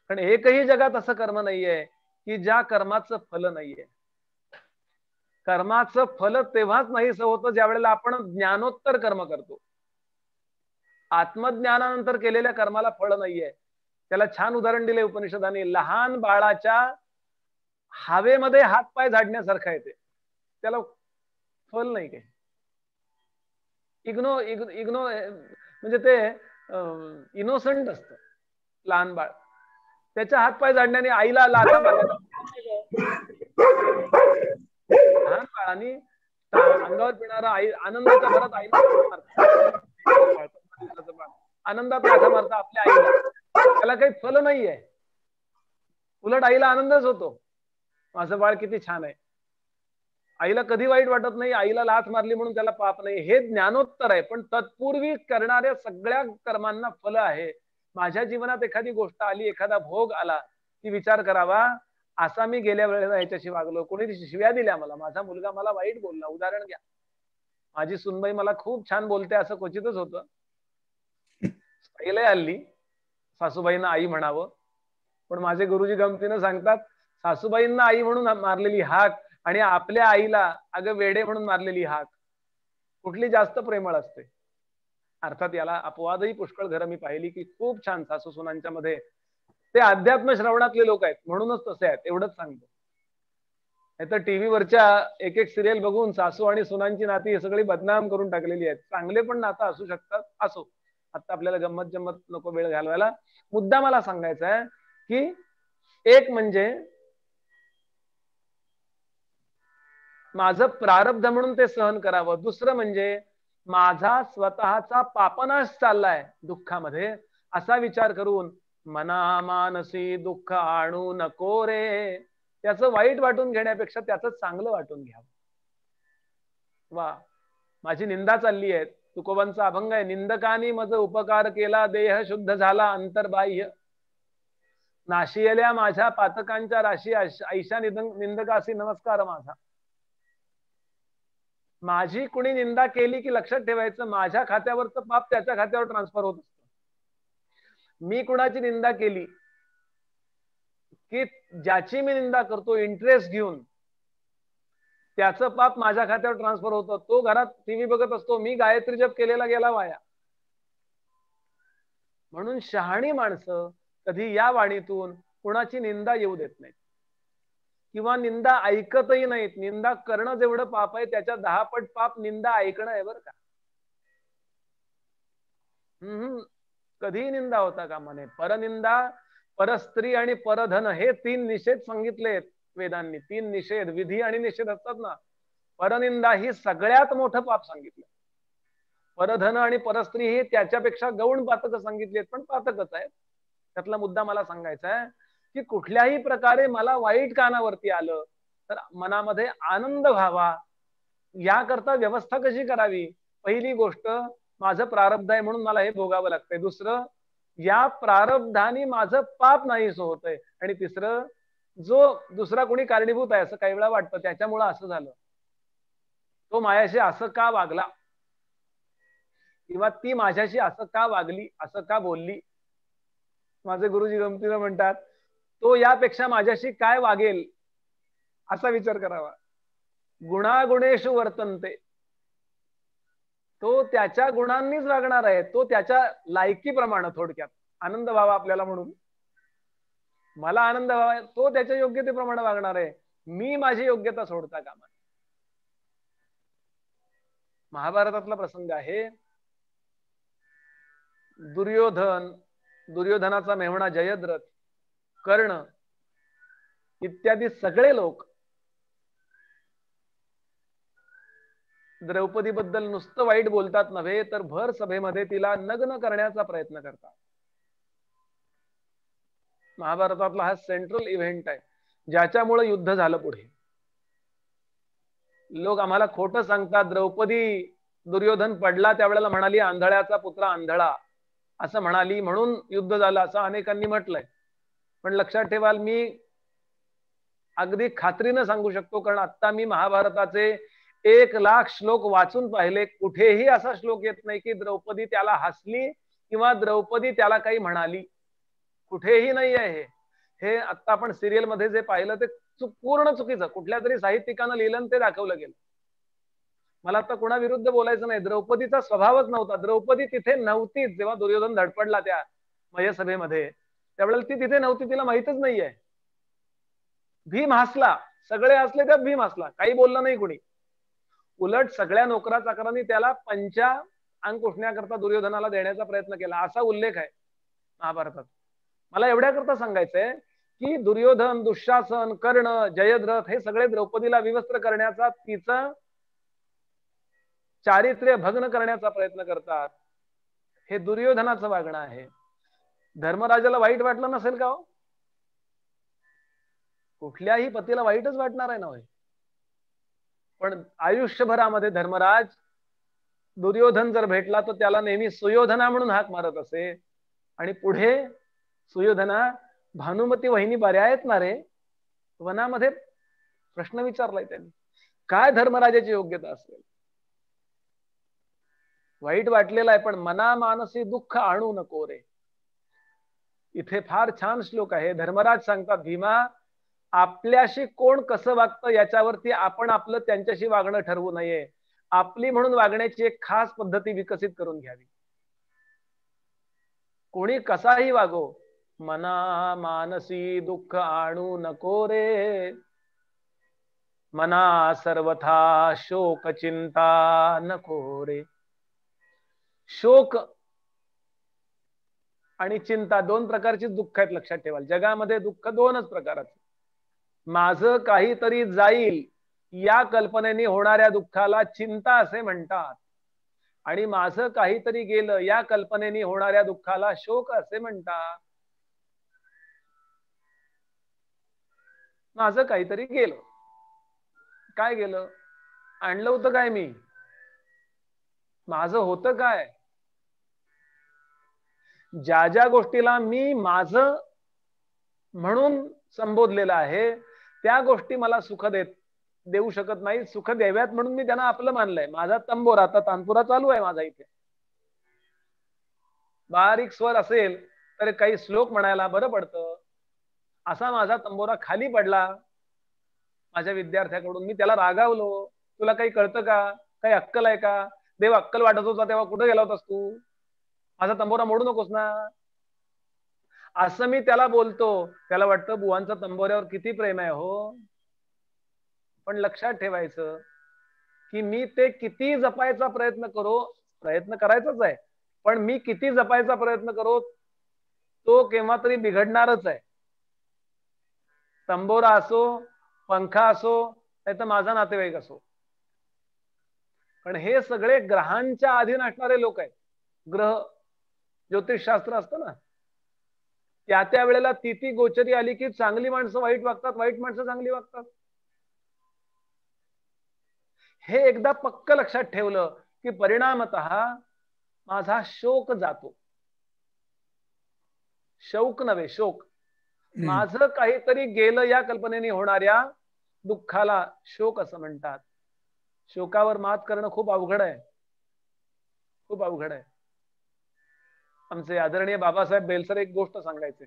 पण एकही जगात असं कर्म नाहीये की ज्या कर्माचं फल नाहीये. कर्माचं फल तेव्हाच नाहीसं होतं ज्या वेळेला आपण ज्ञानोत्तर कर्म करतो. आत्मज्ञानानंतर केलेल्या कर्माला फळ नाहीये. त्याला छान उदाहरण दिले उपनिषदाने. लहान बाळाच्या हवेमध्ये हातपाय झाडण्यासारखं आहे ते, त्याला फल नाही काही. इग्नो म्हणजे ते इनोसंट असतं लहान बाळ. त्याच्या हातपाय झाडण्याने आईला लाथा मारल्या. लहान बाळाने अंगावर पिणारा आई आनंदाच्या भरात आईला आनंदात लाथा मारता आपल्या आईला. त्याला काही फल नाहीये, उलट आईला आनंदच होतो, माझं बाळ किती छान आहे. आईला कधी वाईट वाटत नाही, आईला लाथ मारली म्हणून त्याला पाप नाही, हे ज्ञानोत्तर आहे. पण तत्पूर्वी करणाऱ्या सगळ्या कर्मांना फल आहे. माझ्या जीवनात एखादी गोष्ट आली, एखादा भोग आला, की विचार करावा, असा मी गेल्या वेळेला याच्याशी वागलो, कोणी शिव्या दिल्या मला, माझा मुलगा मला वाईट बोलला. उदाहरण घ्या, माझी सुनबाई मला खूप छान बोलते असं क्वचितच होतं. पहिलं हल्ली सासूबाईंना आई म्हणावं, पण माझे गुरुजी गमतीनं सांगतात, सासूबाईंना आई म्हणून मारलेली हाक आणि आपल्या आईला अगं वेडे म्हणून मारलेली हाक कुठली जास्त प्रेमळ असते. अर्थात याला अपवादही पुष्कळ घरं मी पाहिली की खूप छान सासू सुनांच्या मध्ये, ते अध्यात्म श्रवणातले लोक आहेत म्हणूनच तसे आहेत, एवढंच सांगतो. नाही तर टीव्हीवरच्या एक एक सिरियल बघून सासू आणि सुनांची नाती ही सगळी बदनाम करून टाकलेली आहेत. चांगले पण नातं असू शकतात, असो, आता आपल्याला गंमत जम्मत नको वेळ घालवायला. मुद्दा मला सांगायचा आहे की एक म्हणजे माझं प्रारब्ध म्हणून ते सहन करावं, दुसरं म्हणजे माझा स्वतःचा पापनाश चाललाय दुःखामध्ये असा विचार करून मना मानसी दुःख आणू नको रे, त्याचं वाईट वाटून घेण्यापेक्षा त्याचं चांगलं वाटून घ्यावं. वा, माझी निंदा चालली आहे, तुकोबांचा अभंग आहे, निंदकानी मज उपकार केला, देह शुद्ध झाला अंतर्बाह्य, नाशियल्या माझ्या पातकांच्या राशी, ऐशा निंदकासी नमस्कार माझा. माझी कुणी निंदा केली की लक्षात ठेवायचं, माझ्या खात्यावरचं पाप त्याच्या खात्यावर ट्रान्सफर होत असतं. मी कुणाची निंदा केली की ज्याची मी निंदा करतो इंटरेस्ट घेऊन, त्याचं पाप माझ्या खात्यावर ट्रान्सफर होतं. तो घरात टीव्ही बघत असतो, मी गायत्री जप केलेला गेला वाया. म्हणून शहाणी माणसं कधी या वाणीतून कुणाची निंदा येऊ देत नाहीत किंवा निंदा ऐकतही नाहीत. निंदा करणं जेवढं पाप आहे त्याच्या 10 पट पाप निंदा ऐकणं आहे बरं का. कधीही निंदा होता कामा नये. परनिंदा, परस्त्री आणि परधन हे 3 निषेध सांगितलेत वेदांनी. 3 निषेध, विधी आणि निषेध असतात ना. परनिंदा ही सगळ्यात मोठं पाप सांगितलं. परधन आणि परस्त्री ही त्याच्यापेक्षा गौण पातक सांगितलीत, पण पातकच आहेत. त्यातला मुद्दा मला सांगायचा आहे की कुठल्याही प्रकारे मला वाईट कानावरती आलं तर मनामध्ये आनंद व्हावा याकरता व्यवस्था कशी करावी. पहिली गोष्ट, माझं प्रारब्ध आहे म्हणून मला हे भोगावं लागतंय. दुसरं, या प्रारब्धाने माझं पाप नाहीसं होतंय. आणि तिसरं, जो दुसरा कोणी कारणीभूत आहे असं काही वेळा वाटतं, त्याच्यामुळं असं झालं, तो माझ्याशी असं का वागला किंवा ती माझ्याशी असं का वागली, असं का बोलली. माझे गुरुजी गमतीनं म्हणतात, तो यापेक्षा माझ्याशी काय वागेल असा विचार करावा. गुणागुणेषु वर्तन्ते, तो त्याच्या गुणांनीच वागणार आहे, तो त्याच्या लायकीप्रमाणे. थोडक्यात आनंद व्हावा आपल्याला म्हणून, मला आनंद व्हावा, तो त्याच्या योग्यतेप्रमाणे वागणार आहे. मी माझी योग्यता सोडता कामा. महाभारतातला प्रसंग आहे. दुर्योधनाचा मेहुणा जयद्रथ, कर्ण इत्यादी सगळे लोक द्रौपदी बद्दल नुसतं वाईट बोलतात नव्हे तर भर सभेमध्ये तिला नग्न करण्याचा प्रयत्न करतात. महाभारतातला हा सेंट्रल इव्हेंट आहे ज्याच्यामुळे युद्ध झालं. पुढे लोक आम्हाला खोटं सांगतात. द्रौपदी दुर्योधन पडला त्यावेळेला म्हणाली आंधळ्याचा पुत्र आंधळा असं म्हणाली म्हणून युद्ध झालं असं अनेकांनी म्हटलंय. पण लक्षात ठेवाल, मी अगदी खात्रीनं सांगू शकतो, कारण आता मी महाभारताचे 1,00,000 श्लोक वाचून पाहिले. कुठेही असा श्लोक येत नाही की द्रौपदी त्याला हसली किंवा द्रौपदी त्याला काही म्हणाली. कुठेही नाही आहे हे. आता आपण सिरियल मध्ये जे पाहिलं ते पूर्ण चुकीचं, कुठल्या तरी साहित्यिकानं लिहिलं आणि ते दाखवलं गेलं. मला आता कुणाविरुद्ध बोलायचं नाही. द्रौपदीचा स्वभावच नव्हता. द्रौपदी तिथे नव्हतीच. जेव्हा दुर्योधन धडपडला त्या मयसभेमध्ये त्यावेळेला ती तिथे नव्हती, तिला माहितच नाहीये. भीम हसला, सगळे हसले, त्यात भीम हसला, काही बोललं नाही कुणी. उलट सगळ्या नोकरा चाकरांनी त्याला पंचा अंग पुसण्याकरता दुर्योधनाला देण्याचा प्रयत्न केला असा उल्लेख आहे महाभारतात. मला एवढ्याकरता सांगायचंय की दुर्योधन, दुःशासन, कर्ण, जयद्रथ हे सगळे द्रौपदीला विवस्त्र करण्याचा, तिचं चारित्र्य भग्न करण्याचा प्रयत्न करतात. हे दुर्योधनाचं वागणं आहे. धर्मराजाला वाईट वाटलं नसेल का हो? कुठल्याही पतीला वाईटच वाटणार आहे ना होय. पण आयुष्यभरामध्ये धर्मराज दुर्योधन जर भेटला तर त्याला नेहमी सुयोधना म्हणून हाक मारत असे. आणि पुढे सुयोधना, भानुमती वहिनी बऱ्या आहेत ना रे? वनामध्ये प्रश्न विचारलाय त्यांनी. काय धर्मराजाची योग्यता असेल? वाईट वाटलेला आहे पण मना मानसी दुःख आणू नको रे. इथे फार छान श्लोक आहे. धर्मराज सांगतात, भीमा, आपल्याशी कोण कसं वागतं याच्यावरती आपण आपलं त्यांच्याशी वागणं ठरवू नये. आपली म्हणून वागण्याची एक खास पद्धती विकसित करून घ्यावी. कोणी कसाही वागो, मना मानसी दुःख आणू नको रे. मना सर्वथा शोक चिंता नको रे. शोक आणि चिंता दोन प्रकारची दुःख आहेत, लक्षात ठेवाल. जगामध्ये दुःख दोनच प्रकाराचे. माझं काहीतरी जाईल या कल्पनेने होणाऱ्या दुःखाला चिंता असे म्हणतात, आणि माझं काहीतरी गेलं या कल्पनेने होणाऱ्या दुःखाला शोक असे म्हणतात. माझं काहीतरी गेलं, काय गेलं? आणलं होतं काय मी? माझं होतं काय? ज्या ज्या गोष्टीला मी माझं म्हणून संबोधलेलं आहे त्या गोष्टी मला सुख देऊ शकत नाही. सुख द्याव्यात म्हणून मी त्यांना आपलं मानलंय. माझा तंबोरा, आता तानपुरा चालू आहे माझा इथे, बारीक स्वर असेल तर काही श्लोक म्हणायला बरं पडतं. असा माझा तंबोरा खाली पडला माझ्या विद्यार्थ्याकडून. मी त्याला रागावलो, तुला काही कळतं का? काही अक्कल आहे का? देव अक्कल वाटत होता तेव्हा कुठे गेला होतास तू? माझा तंबोरा मोडू नकोस ना, असं मी त्याला बोलतो. त्याला वाटतं बुवांचं तंबोऱ्यावर किती प्रेम आहे हो. पण लक्षात ठेवायचं की मी ते किती जपायचा प्रयत्न करो, प्रयत्न करायचाच आहे, पण मी किती जपायचा प्रयत्न करो तो केव्हा तरी बिघडणारच आहे. तंबोरा असो, पंखा असो, नाही तर माझा नातेवाईक असो. पण हे सगळे ग्रहांच्या अधीन असणारे लोक आहेत. ग्रह ज्योतिषशास्त्र असतं ना, त्या वेळेला ती गोचरी आली की चांगली माणसं वाईट वागतात, वाईट माणसं चांगली वागतात. हे एकदा पक्क लक्षात ठेवलं की परिणामतः माझा शोक जातो. शौक नव्हे, शोक. माझं काहीतरी गेलं या कल्पनेने होणाऱ्या दुःखाला शोक असं म्हणतात. शोकावर मात करणं खूप अवघड आहे, खूप अवघड आहे. आमचे आदरणीय बाबासाहेब बेलसर एक गोष्ट सांगायचे.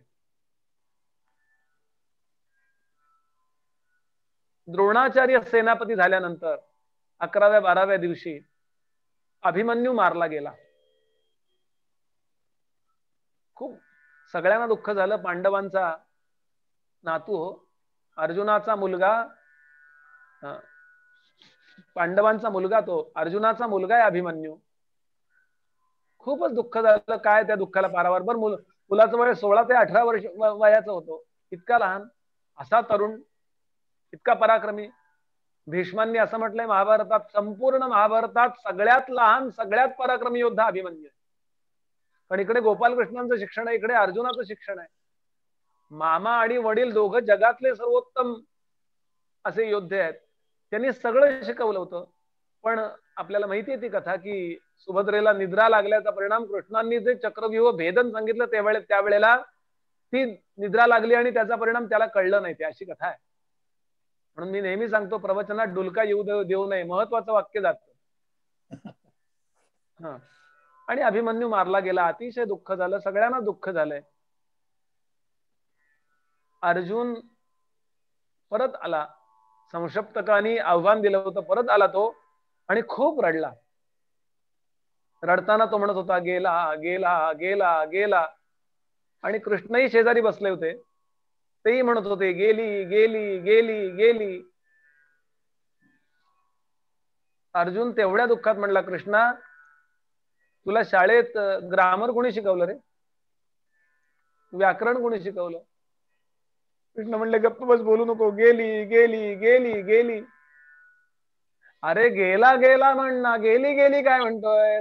द्रोणाचार्य सेनापती झाल्यानंतर 11व्या-12व्या दिवशी अभिमन्यू मारला गेला. खूप सगळ्यांना दुःख झालं. पांडवांचा नातू हो, अर्जुनाचा मुलगा, पांडवांचा मुलगा तो, अर्जुनाचा मुलगा आहे अभिमन्यू. खूपच दुःख झालं. काय त्या दुःखाला पारावर. बरं, मुलाचं वय 16 ते 18 वर्ष वयाचं होतं. इतका लहान, असा तरुण, इतका पराक्रमी. भीष्मांनी असं म्हटलंय महाभारतात, संपूर्ण महाभारतात सगळ्यात लहान सगळ्यात पराक्रमी योद्धा अभिमन्यू. पण इकडे गोपालकृष्णांचं शिक्षण आहे, इकडे अर्जुनाचं शिक्षण आहे. मामा आणि वडील दोघं जगातले सर्वोत्तम असे योद्धे आहेत. त्यांनी सगळं शिकवलं होतं. पण आपल्याला माहिती आहे ती कथा की सुभद्रेला निद्रा लागल्याचा परिणाम कृष्णांनी जे चक्रव्यूह भेदन सांगितलं त्यावेळेला ती निद्रा लागली आणि त्याचा परिणाम त्याला कळलं नाही. ती अशी कथा आहे. म्हणून मी नेहमी सांगतो, प्रवचनात डुलका येऊ देऊ नये, महत्वाचं वाक्य जातं. हा, आणि अभिमन्यू मारला गेला. अतिशय दुःख झालं, सगळ्यांना दुःख झालंय. अर्जुन परत आला. संशप्तकानी आव्हान दिलं होतं, परत आला तो आणि खूप रडला. रडताना तो म्हणत होता, गेला गेला गेला गेला. आणि कृष्णही शेजारी बसले होते, तेही म्हणत होते, गेली गेली गेली गेली. अर्जुन तेवढ्या दुःखात म्हणला, कृष्णा, तुला शाळेत ग्रामर कोणी शिकवलं रे? व्याकरण कोणी शिकवलं? कृष्ण म्हणले, गप्प बस, बोलू नको. गेली गेली गेली गेली. अरे गेला गेला म्हण ना, गेली गेली काय म्हणतोय?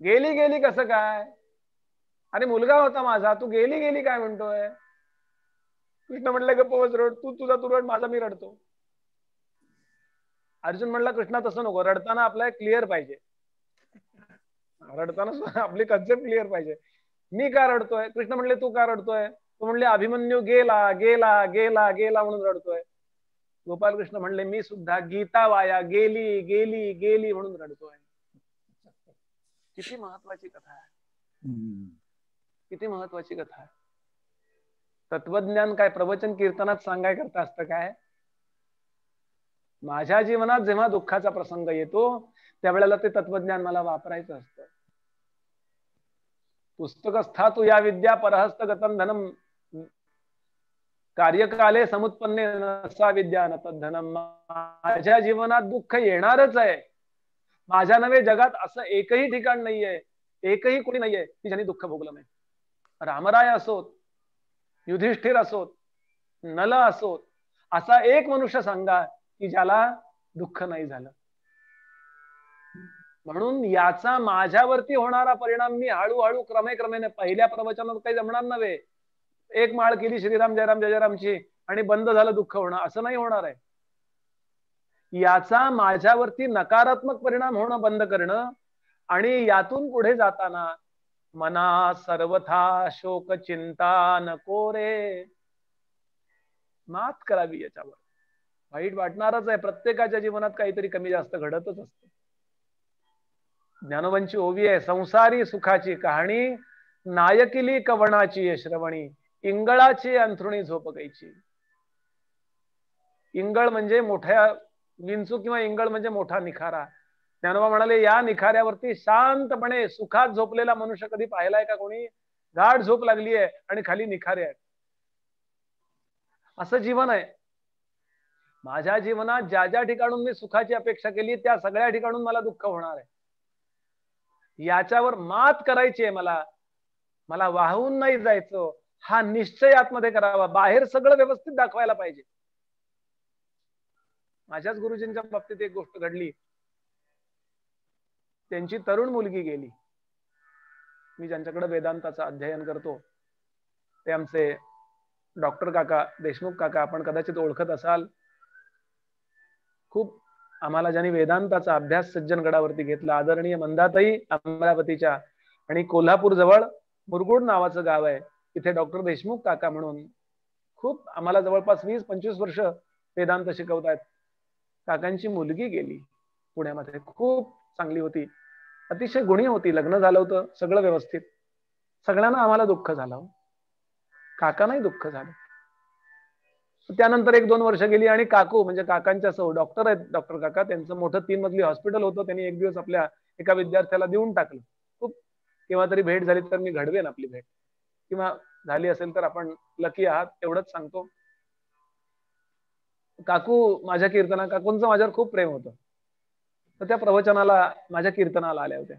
गेली गेली कसं काय? अरे मुलगा होता माझा, तू गेली गेली काय म्हणतोय. कृष्ण म्हणलं गप्प बस, रड तू, तुझा तू रड, माझा मी रडतो. अर्जुन म्हणला कृष्णा तसं नको, रडताना आपल्याला क्लिअर पाहिजे, रडताना आपली कन्सेप्ट क्लिअर पाहिजे. मी का रडतोय. कृष्ण म्हणले तू का रडतोय. तो म्हणले अभिमन्यू गेला गेला गेला गेला म्हणून रडतोय. गोपाल कृष्ण म्हणले मी सुद्धा गीता वाया गेली गेली गेली म्हणून रडतोय. किती महत्वाची कथा आहे, किती महत्वाची कथा आहे. तत्वज्ञान काय प्रवचन कीर्तनात सांगाय करता असतं काय. माझ्या जीवनात जेव्हा दुःखाचा प्रसंग येतो त्यावेळेला ते तत्वज्ञान मला वापरायचं असतं. पुस्तकस्थातु या विद्या परहस्तगतं धनम कार्यकाले समुत्पन्ने नसा विद्या न तद्धनम. माझ्या जीवनात दुःख येणारच आहे. माझ्या नव्हे जगात असं एकही ठिकाण नाहीये, एकही कोणी नाहीये की ज्यांनी दुःख भोगलं नाही. रामराय असोत, युधिष्ठिर असोत, नल असोत, असा एक मनुष्य सांगा की ज्याला दुःख नाही झालं. म्हणून याचा माझ्यावरती होणारा परिणाम मी हळूहळू क्रमेक्रमेने, पहिल्या प्रवचनात काही जमणार नव्हे. एक माळ केली श्रीराम जयराम जय जयरामची आणि बंद झालं दुःख होणं, असं नाही होणार आहे. याचा माझ्यावरती नकारात्मक परिणाम होणं बंद करणं आणि यातून पुढे जाताना मना सर्वथा शोक चिंता नको रे, मात करावी याच्यावर. वाईट वाटणारच आहे, प्रत्येकाच्या जीवनात काहीतरी कमी जास्त घडतच असतं. ज्ञानोबांची ओवी आहे, संसारी सुखाची कहाणी नायकिली कवणाची श्रवणी इंगळाची अंथरुणी झोप गायची. इंगळ म्हणजे मोठ्या विंचू किंवा इंगळ म्हणजे मोठा निखारा. ज्ञानोबा म्हणाले या निखाऱ्यावरती शांतपणे सुखात झोपलेला मनुष्य कधी पाहिलाय का कोणी. गाढ झोप लागली आहे आणि खाली निखारे आहेत. असं जीवन आहे. माझ्या जीवनात ज्या ज्या ठिकाणून मी सुखाची अपेक्षा केली त्या सगळ्या ठिकाणून मला दुःख होणार आहे. याच्यावर मात करायची आहे मला. मला वाहून नाही जायचं, हा निश्चय आतमध्ये करावा. बाहेर सगळं व्यवस्थित दाखवायला पाहिजे. माझ्याच गुरुजींच्या बाबतीत एक गोष्ट घडली. त्यांची तरुण मुलगी गेली. मी ज्यांच्याकडे वेदांताचं अध्ययन करतो ते आमचे डॉक्टर काका देशमुख काका, आपण कदाचित ओळखत असाल. खूप आम्हाला ज्यांनी वेदांताचा अभ्यास सज्जनगडावरती घेतला, आदरणीय मंदाताई अमरावतीच्या, आणि कोल्हापूर जवळ मुरगुड नावाचं गाव आहे, तिथे डॉक्टर देशमुख काका म्हणून खूप आम्हाला जवळपास 20-25 वर्ष वेदांत शिकवतायत. काकांची मुलगी गेली पुण्यामध्ये. खूप चांगली होती, अतिशय गुणी होती, लग्न झालं होतं, सगळं व्यवस्थित. सगळ्यांना आम्हाला दुःख झालं, काकांनाही दुःख झालं. त्यानंतर 1-2 वर्ष गेली आणि काकू म्हणजे काकांच्या सौ डॉक्टर आहेत डॉक्टर काका, त्यांचं मोठं 3 मजली हॉस्पिटल होतं. त्यांनी एक दिवस आपल्या एका विद्यार्थ्याला देऊन टाकलं. खूप केव्हा तरी भेट झाली तर मी घडवेन आपली भेट, किंवा झाली असेल तर आपण लकी आहात एवढंच सांगतो. काकू माझ्या कीर्तना, काकूंचं माझ्यावर खूप प्रेम होतं. तर त्या प्रवचनाला माझ्या कीर्तनाला आल्या होत्या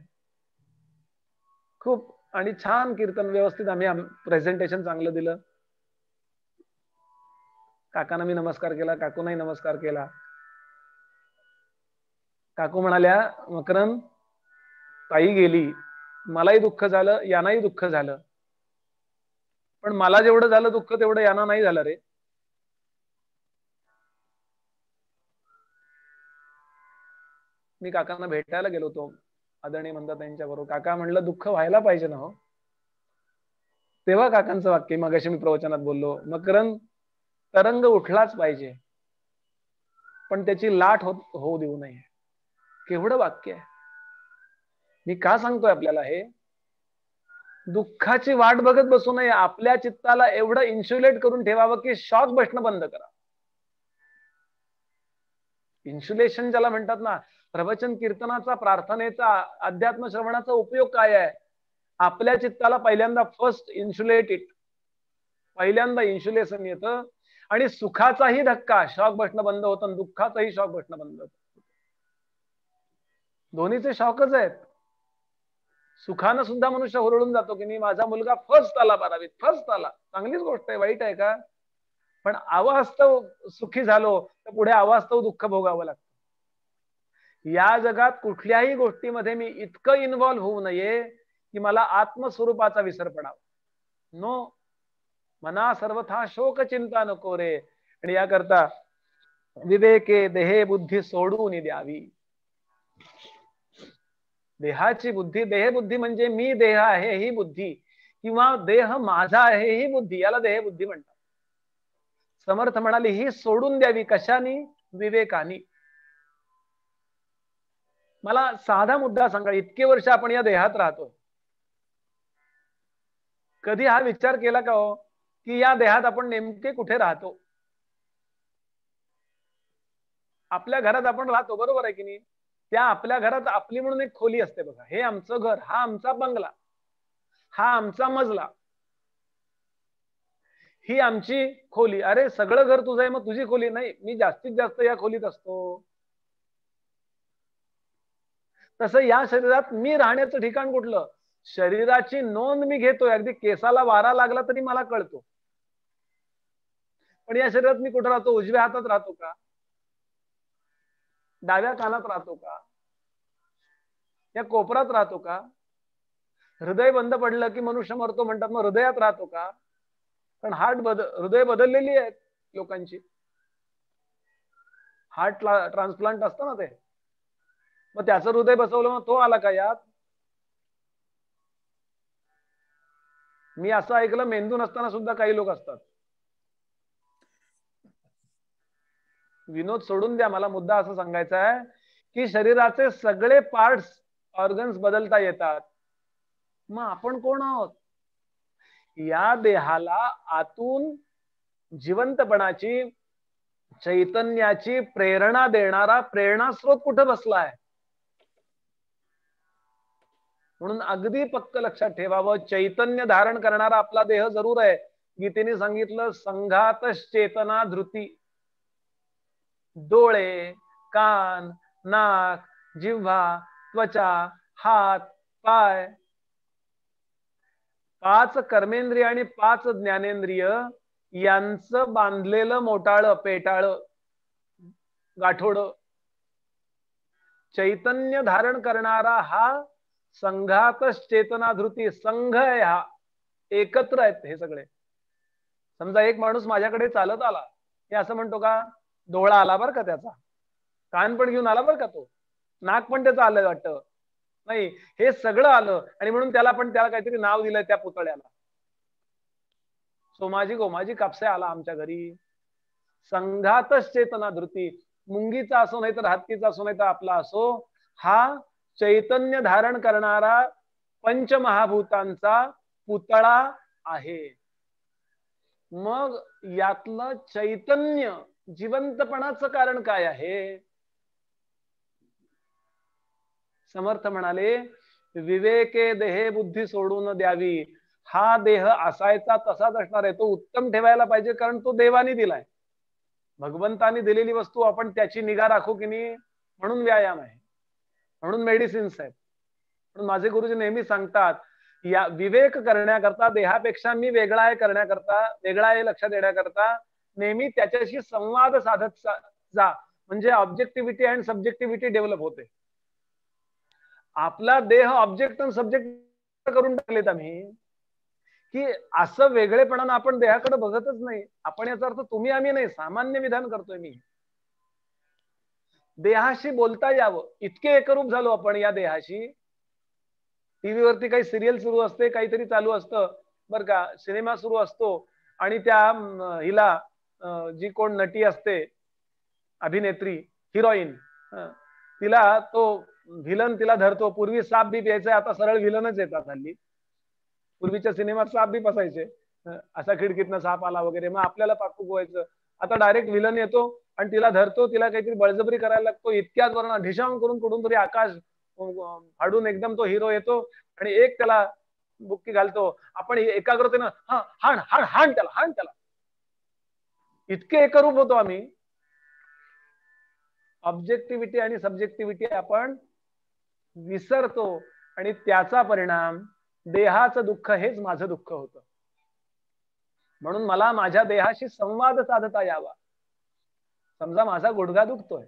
खूप, आणि छान कीर्तन व्यवस्थित आम्ही प्रेझेंटेशन चांगलं दिलं. काकांना मी नमस्कार केला, काकूंनाही नमस्कार केला. काकू म्हणाल्या मकरंद ताई गेली, मलाही दुःख झालं, यांनाही दुःख झालं, पण मला जेवढं झालं दुःख तेवढं यांना नाही झालं रे. मी काकांना भेटायला गेलो होतो आदरणीय मंदाताईंच्या बरोबर. काका म्हणलं दुःख व्हायला पाहिजे ना हो. तेव्हा काकांचं वाक्य मगाशी मी प्रवचनात बोललो, मकरंद तरंग उठलाच पाहिजे पण त्याची लाट होऊ देऊ नये. केवढं वाक्य आहे. मी का सांगतोय आपल्याला हे. दुःखाची वाट बघत बसू नये. आपल्या चित्ताला एवढं इन्सुलेट करून ठेवावं की शॉक बसणं बंद करा. इन्सुलेशन ज्याला म्हणतात ना, प्रवचन कीर्तनाचा, प्रार्थनेचा, अध्यात्म श्रवणाचा उपयोग काय आहे. आपल्या चित्ताला पहिल्यांदा फर्स्ट इन्सुलेट इट, पहिल्यांदा इन्सुलेशन येतं आणि सुखाचाही धक्का, शॉक बसणं बंद होतं आणि दुःखाचाही शॉक बसणं बंद होतं. दोन्हीचे शॉकच आहेत. सुखानं सुद्धा मनुष्य हुरळून जातो की नाही, माझा मुलगा फर्स्ट आला 12वीत, फर्स्ट आला, चांगलीच गोष्ट आहे, वाईट आहे का. पण अवास्तव सुखी झालो तर पुढे अवास्तव दुःख भोगावं लागतं. या जगात कुठल्याही गोष्टीमध्ये मी इतकं इन्व्हॉल्व्ह होऊ नये की मला आत्मस्वरूपाचा विसर पडावा. नो, मना सर्वथा शोक चिंता नको रे. आणि याकरता विवेके देहे बुद्धी सोडून द्यावी. देहाची बुद्धी, देहबुद्धी म्हणजे मी देह आहे ही बुद्धी, किंवा देह माझा आहे ही बुद्धी, याला देहबुद्धी म्हणतात. समर्थ म्हणाले ही सोडून द्यावी. कशाने? विवेकानी. मला साधा मुद्दा सांगा, इतके वर्ष आपण या देहात राहतो, कधी हा विचार केला का हो की या देहात आपण नेमके कुठे राहतो? आपल्या घरात आपण राहतो, बरोबर आहे की नाही? त्या आपल्या घरात आपली म्हणून एक खोली असते बघा. हे आमचं घर, हा आमचा बंगला, हा आमचा मजला, ही आमची खोली. अरे सगळं घर तुझं आहे, मग तुझी खोली नाही? मी जास्तीत जास्त या खोलीत असतो. तसं या शरीरात मी राहण्याचं ठिकाण कुठलं? शरीराची नोंद मी घेतोय, अगदी केसाला वारा लागला तरी मला कळतो. पण या शरीरात मी कुठं राहतो? उजव्या हातात राहतो का? डाव्या कानात राहतो का? या कोपरात राहतो का? हृदय बंद पडलं की मनुष्य मरतो म्हणतात, मग हृदयात राहतो का? पण हृदय बदललेली आहेत लोकांची. हार्ट ट्रान्सप्लांट असतं ना ते, मग त्याचं हृदय बसवलं, मग तो आला का यात? मी असं ऐकलं मेंदू नसताना सुद्धा काही लोक असतात. विनोद सोडून द्या, मला मुद्दा असं सांगायचा आहे की शरीराचे सगळे पार्ट्स, ऑर्गन्स बदलता येतात. मग आपण कोण आहोत? या देहाला आतून जिवंतपणाची, चैतन्याची प्रेरणा देणारा प्रेरणा स्रोत कुठं बसलाय? म्हणून अगदी पक्क लक्षात ठेवावं, चैतन्य धारण करणारा आपला देह जरूर आहे. गीतेने सांगितलं संघातच चेतना धृती. डोळे, कान, नाक, जिव्हा, त्वचा, हात, पाय, 5 कर्मेंद्रिय आणि 5 ज्ञानेंद्रिय यांचं बांधलेलं मोठाळ, पेटाळ, गाठोड, चैतन्य धारण करणारा हा संघातच चेतना धृती. संघ आहे हा, एकत्र आहेत हे सगळे. समजा एक माणूस माझ्याकडे चालत आला, हे असं म्हणतो का डोळा आला बरं का त्याचा, कान पण घेऊन आला बरं का तो, नाक पण त्याचं आलं वाटतं? नाही, हे सगळं आलं आणि म्हणून त्याला काहीतरी नाव दिलंय त्या पुतळ्याला. सोमाजी गोमाजी कापसे आला आमच्या घरी. संघातच चेतना धृती. मुंगीचा असो नाही तर हत्तीचा असो नाही तर आपला असो, हा चैतन्य धारण करणारा पंचमहाभूतांचा पुतळा आहे. मग यातलं चैतन्य जिवंतपणाचं कारण काय आहे? समर्थ म्हणाले विवेके देहे बुद्धी सोडून द्यावी. हा देह असायचा तसाच असणार आहे, तो उत्तम ठेवायला पाहिजे, कारण तो देवाने दिलाय. भगवंतानी दिलेली वस्तू आपण त्याची निगा राखू की नाही, म्हणून व्यायाम आहे, म्हणून मेडिसिन्स आहेत. म्हणून माझे गुरुजी नेहमी सांगतात, या विवेक करण्याकरता, देहापेक्षा मी वेगळा आहे करण्याकरता, वेगळा आहे लक्ष देण्याकरता नेहमी त्याच्याशी संवाद साधत जा, म्हणजे ऑब्जेक्टिव्हिटी अँड सब्जेक्टिव्हिटी डेव्हलप होते. आपला देह ऑब्जेक्ट आणि सब्जेक्ट करून टाकलेत आम्ही, की असं वेगळेपणानं आपण देहाकडे बघतच नाही. आपण याचा अर्थ तुम्ही आम्ही नाही, सामान्य विधान करतोय मी. देहाशी बोलता यावं इतके एकरूप झालो आपण या देहाशी. टीव्हीवरती काही सिरियल सुरू असते, काहीतरी चालू असतं बरं का, सिनेमा सुरू असतो, आणि त्या हिला जी कोण नटी असते, अभिनेत्री, हिरोईन, तिला तो व्हिलन तिला धरतो. पूर्वी साप बी प्यायचे, आता सरळ व्हिलनच येतात हल्ली. पूर्वीच्या सिनेमात साप बी बसायचे, असा खिडकीतनं साप आला वगैरे, मग आपल्याला पाकूक व्हायचं. आता डायरेक्ट व्हिलन येतो आणि तिला धरतो, तिला काहीतरी बळजबरी करायला लागतो. इतक्याच वरण ढिशांग करून कुठून तरी आकाश फाडून एकदम तो हिरो येतो आणि एक त्याला बुक्की घालतो. आपण एकाग्रतेनं हा हाण हाण हाण त्याला, हाण त्याला, इतके एकरूप होतो आम्ही. ऑब्जेक्टिव्हिटी आणि सब्जेक्टिव्हिटी आपण विसरतो आणि त्याचा परिणाम देहाचं दुःख हेच माझं दुःख होतं. म्हणून मला माझ्या देहाशी संवाद साधता यावा. समजा माझा गुडघा दुखतोय,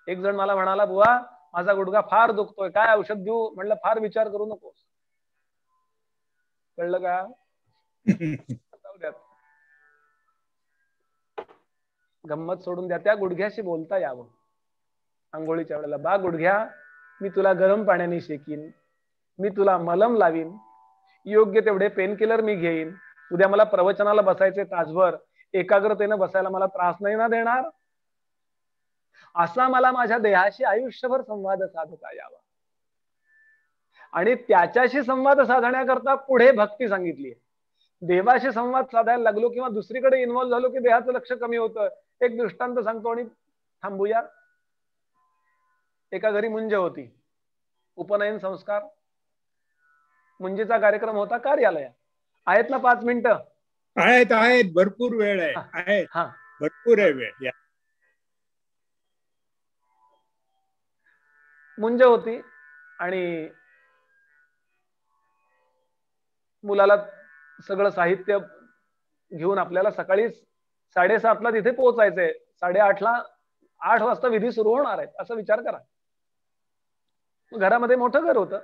एक जण मला म्हणाला बुवा माझा गुडघा फार दुखतोय, काय औषध देऊ? म्हणलं फार विचार करू नकोस, कळलं का? जाऊ द्या, गंमत सोडून द्या. त्या गुडघ्याशी बोलता यावं आंघोळीच्या वेळेला. बा गुडघ्या, मी तुला गरम पाण्याने शेकीन, मी तुला मलम लावीन, योग्य तेवढे पेन किलर मी घेईन, उद्या मला प्रवचनाला बसायचे तासभर, एकाग्रतेनं बसायला मला त्रास नाही ना देणार? असा मला माझ्या देहाशी आयुष्यभर संवाद साधता यावा. आणि त्याच्याशी संवाद साधण्याकरता पुढे भक्ती सांगितली. देवाशी संवाद साधायला लागलो किंवा दुसरीकडे इन्व्हॉल्व्ह झालो की देहाचं लक्ष कमी होतं. एक दृष्टांत सांगतो आणि थांबूया. एका घरी मुंज होती, उपनयन संस्कार, मुंजीचा कार्यक्रम होता कार्यालयात. आहेत ना 5 मिनिटं? आहेत आहेत, भरपूर वेळ आहे. हा, भरपूर आहे वेळ. मुंज होती आणि मुलाला सगळं साहित्य घेऊन आपल्याला सकाळी 7:30ला तिथे पोहोचायचंय. 8 वाजता विधी सुरू होणार आहेत, असा विचार करा. घरामध्ये मोठं घर होतं.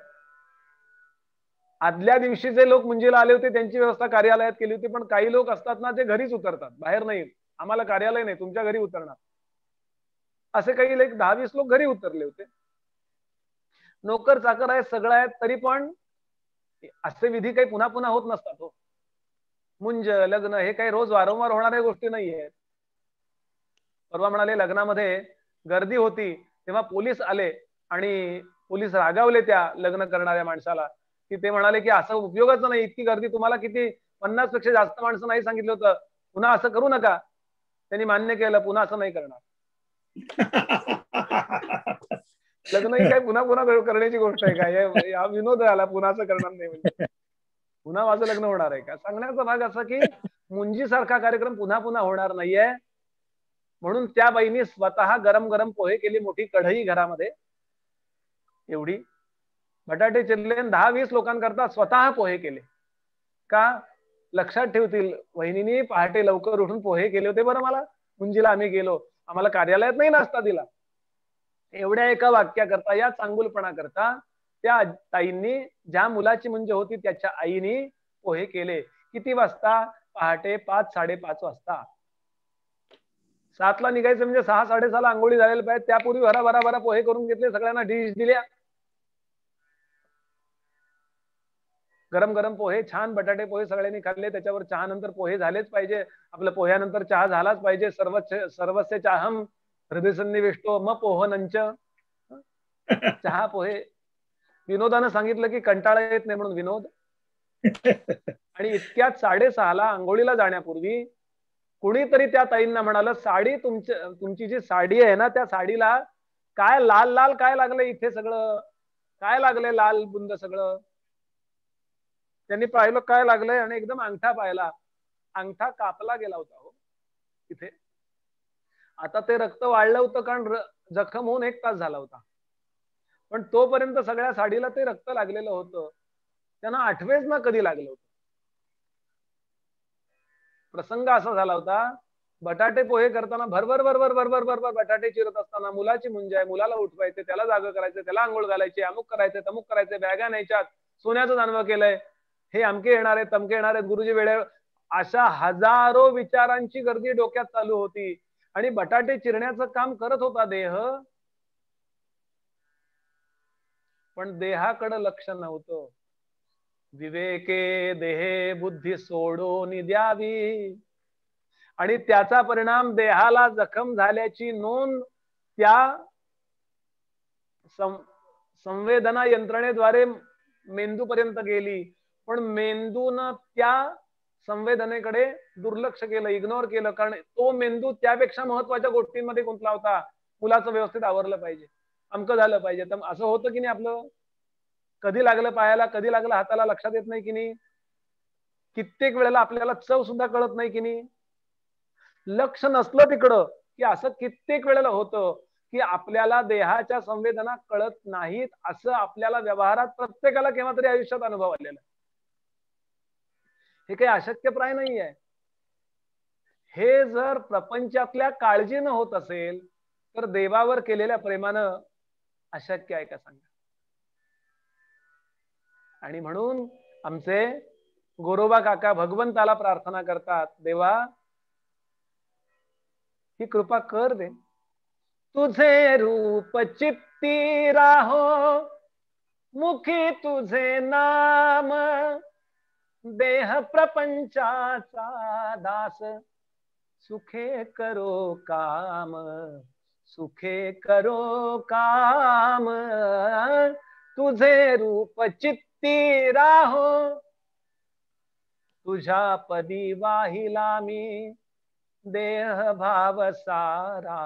आदल्या दिवशी जे लोक मुंजीला आले होते त्यांची व्यवस्था कार्यालयात केली होती, पण काही लोक असतात ना, जे घरीच उतरतात, बाहेर नाही. आम्हाला कार्यालय नाही, तुमच्या घरी उतरणार. असे काही 10-20 लोक घरी उतरले होते. नोकर चाकर आहेत, सगळं आहेत, तरी पण असे विधी काही पुन्हा पुन्हा होत नसतात. हो, मुंज लग्न हे काही रोज वारंवार होणाऱ्या गोष्टी नाही आहेत. परवा म्हणाले लग्नामध्ये गर्दी होती, तेव्हा पोलीस आले आणि पोलीस रागावले त्या लग्न करणाऱ्या माणसाला, की ते म्हणाले की असं उपयोगाचं नाही, इतकी गर्दी, तुम्हाला किती 50 पेक्षा जास्त माणसं नाही सांगितलं होतं, पुन्हा असं करू नका. त्यांनी मान्य केलं, पुन्हा असं नाही करणार. लग्न ही काय पुन्हा पुन्हा करण्याची गोष्ट आहे का? या विनोद आला, पुन्हा असं करणार नाही म्हणजे पुन्हा माझं लग्न होणार आहे का? सांगण्याचा भाग असा की मुंजी सारखा कार्यक्रम पुन्हा पुन्हा होणार नाहीये. म्हणून त्या बाईनी स्वतः गरम गरम पोहे केली, मोठी कढई घरामध्ये, एवढी बटाटे चिरले, 10-20 लोकांकरता स्वतः पोहे केले. का? लक्षात ठेवतील वहिनीनी पहाटे लवकर उठून पोहे केले होते बरं मला, मुंजीला आम्ही गेलो, आम्हाला कार्यालयात नाही नाश्ता दिला. एवढ्या एका वाक्याकरता, या चांगुलपणा करता त्या ताईंनी, ज्या मुलाची मुंज होती त्याच्या आईनी पोहे केले. किती वाजता? पहाटे 5-5:30 वाजता. 7ला निघायचं म्हणजे 6-6:30ला आंघोळी झालेलं पाहिजे. त्यापूर्वी भरा पोहे करून घेतले, सगळ्यांना डिश दिल्या, गरम गरम पोहे, छान बटाटे पोहे सगळ्यांनी खाल्ले. त्याच्यावर चहा नंतर पोहे झालेच पाहिजे. आपलं पोह्यानंतर चहा झालाच पाहिजे. सर्वस्य चाहम हृदय सन्निविष्टो म पोहनंच. चहा पोहे. विनोदानं सांगितलं की कंटाळा येत नाही म्हणून विनोद. आणि इतक्यात 6:30ला आंघोळीला जाण्यापूर्वी कुणीतरी त्या ताईंना म्हणालं, साडी तुमची जी साडी आहे ना, त्या साडीला काय लाल लाल काय लागलंय इथे, सगळं काय लागलंय लाल बुंद सगळं. त्यांनी पाहिलं काय लागलंय आणि एकदम अंगठा पाहिला, अंगठा कापला गेला होता हो तिथे. आता ते रक्त वाढलं होतं कारण जखम होऊन 1 तास झाला होता, पण तोपर्यंत सगळ्या साडीला ते रक्त लागलेलं होतं. त्यांना आठवेच ना कधी लागलं होतं. प्रसंग असा झाला होता, बटाटे पोहे करताना भरभर बटाटे चिरत असताना मुलाची मुंज आहे, मुलाला उठवायचे, त्याला जागं करायचं, त्याला आंघोळ घालायची, अमुक करायचं तमुक करायचं, बॅगा न्यायच्यात, सोन्याचं दानवं केलंय, हे अमके येणार आहेत तमके येणार आहेत, गुरुजी वेळेवर, अशा हजारो विचारांची गर्दी डोक्यात चालू होती. आणि बटाटे चिरण्याचं काम करत होता देह, पण देहाकडे लक्ष नव्हतं. विवेके देहे बुद्धी सोडून द्यावी. आणि त्याचा परिणाम देहाला जखम झाल्याची नोंद त्या संवेदना यंत्रणेद्वारे मेंदूपर्यंत गेली, पण मेंदून त्या संवेदनेकडे दुर्लक्ष केलं, इग्नोर केलं, कारण तो मेंदू त्यापेक्षा महत्वाच्या गोष्टींमध्ये गुंतला होता. मुलाचं व्यवस्थित आवरलं पाहिजे, अमकं झालं पाहिजे. तर असं होतं की नाही आपलं, कधी लागलं पायाला, कधी लागलं हाताला, लक्षात येत नाही की नाही. कित्येक वेळेला आपल्याला चव सुद्धा कळत नाही की नाही. लक्ष नसलं तिकडं की असं कित्येक वेळेला होतं की आपल्याला देहाच्या संवेदना कळत नाहीत. असं आपल्याला व्यवहारात प्रत्येकाला केव्हा तरी आयुष्यात अनुभव आलेला. हे काही अशक्यप्राय नाही आहे. हे जर प्रपंचातल्या काळजीनं होत असेल तर देवावर केलेल्या प्रेमानं अशक्य आहे का सांगा. आणि म्हणून आमचे गोरोबा काका भगवंताला प्रार्थना करतात, देवा ही कृपा कर दे, तुझे रूप चित्ती राहो, मुखी तुझे नाम, देह प्रपंचाचा दास, सुखे करो काम, सुखे करो काम, तुझे रूप चित्ती राहो, तुझ्या पदी वाहिला मी देह भाव सारा,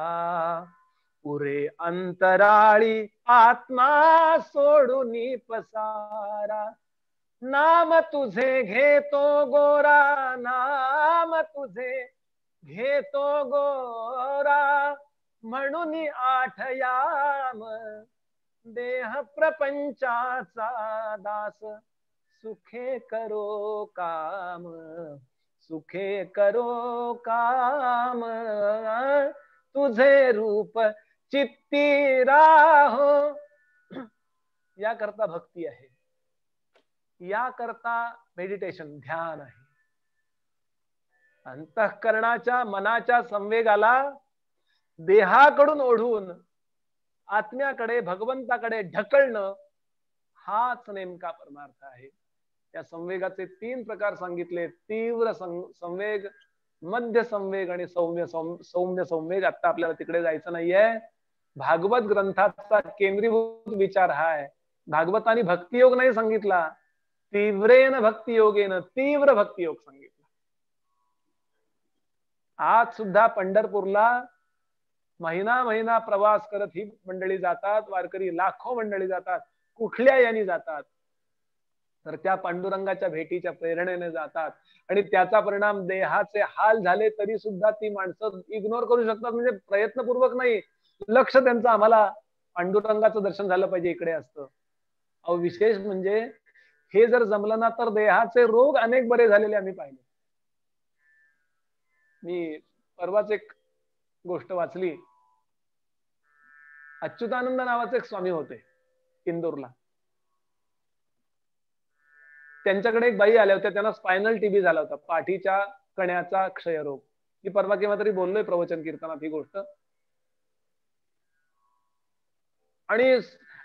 पुरे अंतराळी आत्मा सोडून पसारा, नाम तुझे घेतो गोरा, नाम तुझे घेतो गोरा, म्हणून आठयाम, देह प्रपंचाचा दास, सुखे करो काम, सुखे करो काम, तुझे रूप चित्ती राहो. या करता भक्ती आहे, या करता मेडिटेशन ध्यान आहे. अंतःकरणाच्या मनाच्या संवेगाला देहाकडून ओढून आत्म्याकडे भगवंताकडे ढकलणं हाच नेमका परमार्थ आहे. या संवेगाचे 3 प्रकार सांगितले, तीव्र संवेग, मध्य संवेग आणि सौम्य संवेग. आता आपल्याला तिकडे जायचं नाहीये. भागवत ग्रंथाचा केंद्रीभूत विचार हा आहे. भागवतानी भक्तियोग नाही सांगितला, तीव्रेन भक्तियोगेन, तीव्र भक्तियोग सांगितला. आज सुद्धा पंढरपूरला महिना प्रवास करत ही मंडळी जातात, वारकरी लाखो मंडळी जातात. कुठल्या यानी जातात तर त्या पांडुरंगाच्या भेटीच्या प्रेरणेने जातात, आणि त्याचा परिणाम देहाचे हाल झाले तरी सुद्धा ती माणसं इग्नोर करू शकतात. म्हणजे प्रयत्नपूर्वक नाही, लक्ष त्यांचं आम्हाला पांडुरंगाचं दर्शन झालं पाहिजे इकडे असतं. अहो विशेष म्हणजे हे जर जमलं ना तर देहाचे रोग अनेक बरे झालेले आम्ही पाहिले. मी परवाच एक गोष्ट वाचली. अच्युतानंद नावाचे एक स्वामी होते इंदोरला. त्यांच्याकडे एक बाई आल्या होत्या, त्यांना स्पायनल टीबी झाला होता, पाठीच्या कण्याचा क्षयरोग. मी परवा केव्हा तरी बोललोय प्रवचन कीर्तनात ही गोष्ट. आणि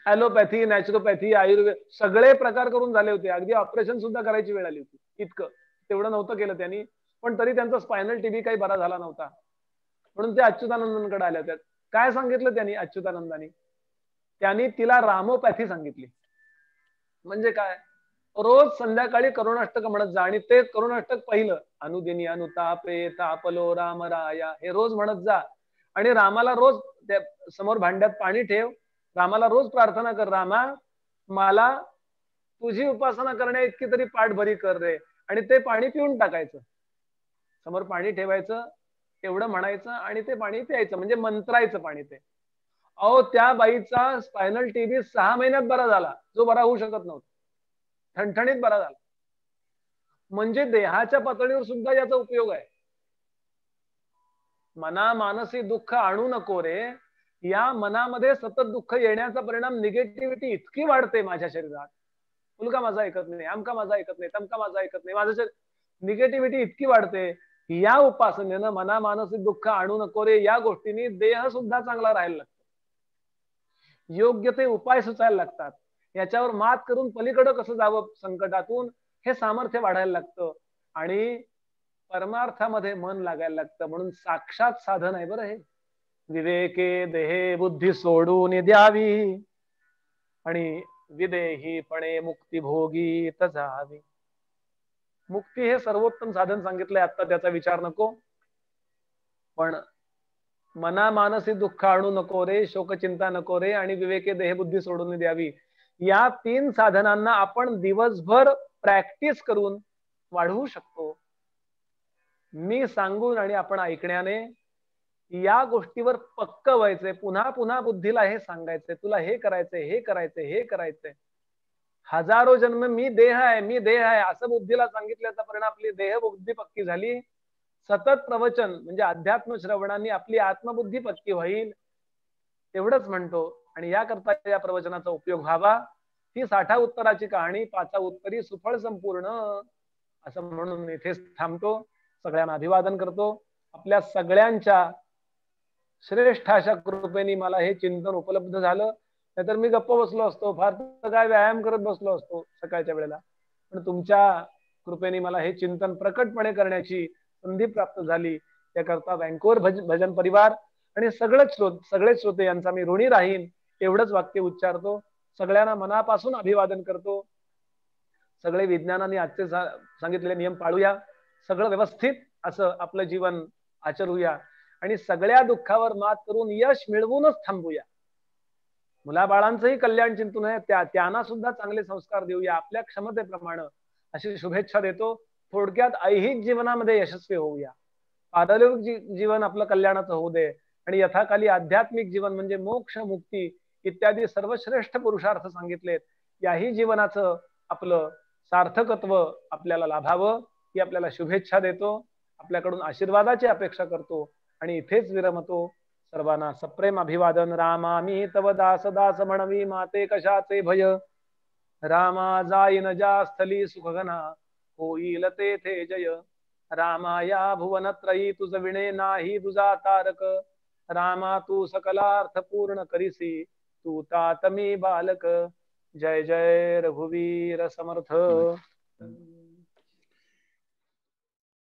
ॲलोपॅथी, नॅचरोपॅथी, आयुर्वेद सगळे प्रकार करून झाले होते. अगदी ऑपरेशन सुद्धा करायची वेळ आली होती. इतकं तेवढं नव्हतं केलं त्यांनी, पण तरी त्यांचा स्पायनल टीबी काही बरा झाला नव्हता. म्हणून ते अच्युतानंदांकडे आल्या होत्या. काय सांगितलं त्यांनी अच्युतानंदांनी? त्यांनी तिला रामोपॅथी सांगितली. म्हणजे काय, रोज संध्याकाळी करुणाष्टक म्हणत जा, आणि ते करुणाष्टक पहिलं, अनुदिनी अनुतापे तापलो राम राया, हे रोज म्हणत जा. आणि रामाला रोज त्या समोर भांड्यात पाणी ठेव, रामाला रोज प्रार्थना कर, रामा मला तुझी उपासना करण्या इतकी तरी पाठ भरी कर रे. आणि ते पाणी पिऊन टाकायचं, समोर पाणी ठेवायचं, एवढं म्हणायचं आणि ते पाणी प्यायचं, म्हणजे मंत्रायचं पाणी ते. अहो त्या बाईचा स्पायनल टीबी 6 महिन्यात बरा झाला, जो बरा होऊ शकत नव्हता. ठणठणीत बरा झाला. म्हणजे देहाच्या पातळीवर सुद्धा याचा उपयोग आहे. मना मानसी दुःख आणू नको रे. या मनामध्ये सतत दुःख येण्याचा परिणाम निगेटिव्हिटी इतकी वाढते माझ्या शरीरात. मुलगा माझा ऐकत नाही, आमका माझा ऐकत नाही, तमका माझा ऐकत नाही, माझं निगेटिव्हिटी इतकी वाढते. या उपासनेनं मना मानसिक दुःख आणू नको रे या गोष्टींनी देह सुद्धा चांगला राहायला लागतो. योग्य ते उपाय सुचायला लागतात. याच्यावर मात करून पलीकडे कसं जावं संकटातून हे सामर्थ्य वाढायला लागतं आणि परमार्थामध्ये मन लागायला लागतं. म्हणून साक्षात साधन आहे बरं हे. विवेके देहे बुद्धी सोडून द्यावी आणि विदेहीपणे मुक्ती भोगी तजावी. मुक्ती हे सर्वोत्तम साधन सांगितलंय, आता त्याचा विचार नको. पण मना मानसी दुःख आणू नको रे, शोकचिंता नको रे, आणि विवेके देहबुद्धी सोडून द्यावी. या 3 साधनांना आपण दिवसभर प्रॅक्टिस करून वाढवू शकतो. मी सांगून आणि आपण ऐकण्याने या गोष्टीवर पक्क व्हायचंय. पुन्हा पुन्हा बुद्धीला हे सांगायचंय, तुला हे करायचंय, हे करायचंय, हे करायचंय. हजारो जन्म मी देह आहे, मी देह आहे असं बुद्धीला सांगितल्याचा परिणाम आपली देहबुद्धी पक्की झाली. सतत प्रवचन म्हणजे अध्यात्म श्रवणाने आपली आत्मबुद्धी पक्की होईल, एवढंच म्हणतो. आणि याकरता या प्रवचनाचा उपयोग व्हावा. ही 60 उत्तराची कहाणी 5 उत्तरी सुफळ संपूर्ण असं म्हणून इथेच थांबतो. सगळ्यांना अभिवादन करतो. आपल्या सगळ्यांच्या श्रेष्ठ अशा कृपेने मला हे चिंतन उपलब्ध झालं, नाहीतर मी गप्प बसलो असतो, फार तर काय व्यायाम करत बसलो असतो सकाळच्या वेळेला. पण तुमच्या कृपेने मला हे चिंतन प्रकटपणे करण्याची संधी प्राप्त झाली. त्याकरता वँकोवर भजन परिवार आणि सगळे श्रोते यांचा मी ऋणी राहीन एवढंच वाक्य उच्चारतो. सगळ्यांना मनापासून अभिवादन करतो. सगळे विज्ञानाने आजचे सांगितलेले नियम पाळूया. सगळं व्यवस्थित असं आपलं जीवन आचरूया आणि सगळ्या दुःखावर मात करून यश मिळवूनच थांबूया. मुलाबाळांचंही कल्याण चिंतून आहे, त्यांना सुद्धा चांगले संस्कार देऊया आपल्या क्षमतेप्रमाणे, अशी शुभेच्छा देतो. थोडक्यात ऐहिक जीवनामध्ये यशस्वी होऊया. पारलौकिक जीवन आपलं कल्याणाचं होऊ दे आणि यथाकाली आध्यात्मिक जीवन म्हणजे मोक्ष मुक्ती इत्यादी सर्वश्रेष्ठ पुरुषार्थ सांगितलेत, याही जीवनाचं आपलं सार्थकत्व आपल्याला लाभावं ही आपल्याला शुभेच्छा देतो. आपल्याकडून आशीर्वादाची अपेक्षा करतो आणि इथेच विरमतो. सर्वांना सप्रेम अभिवादन. रामा मी तव दास दास म्हणवी माते कशाचे भय. रामा जाईन ज्या स्थली सुखगना होईल तेथे जय. रामा या भुवनत्रयी तुझ विणे नाही तुझा तारक. रामा तू सकलार्थ पूर्ण करीसी तू तातमी बालक. जय जय रघुवीर समर्थ.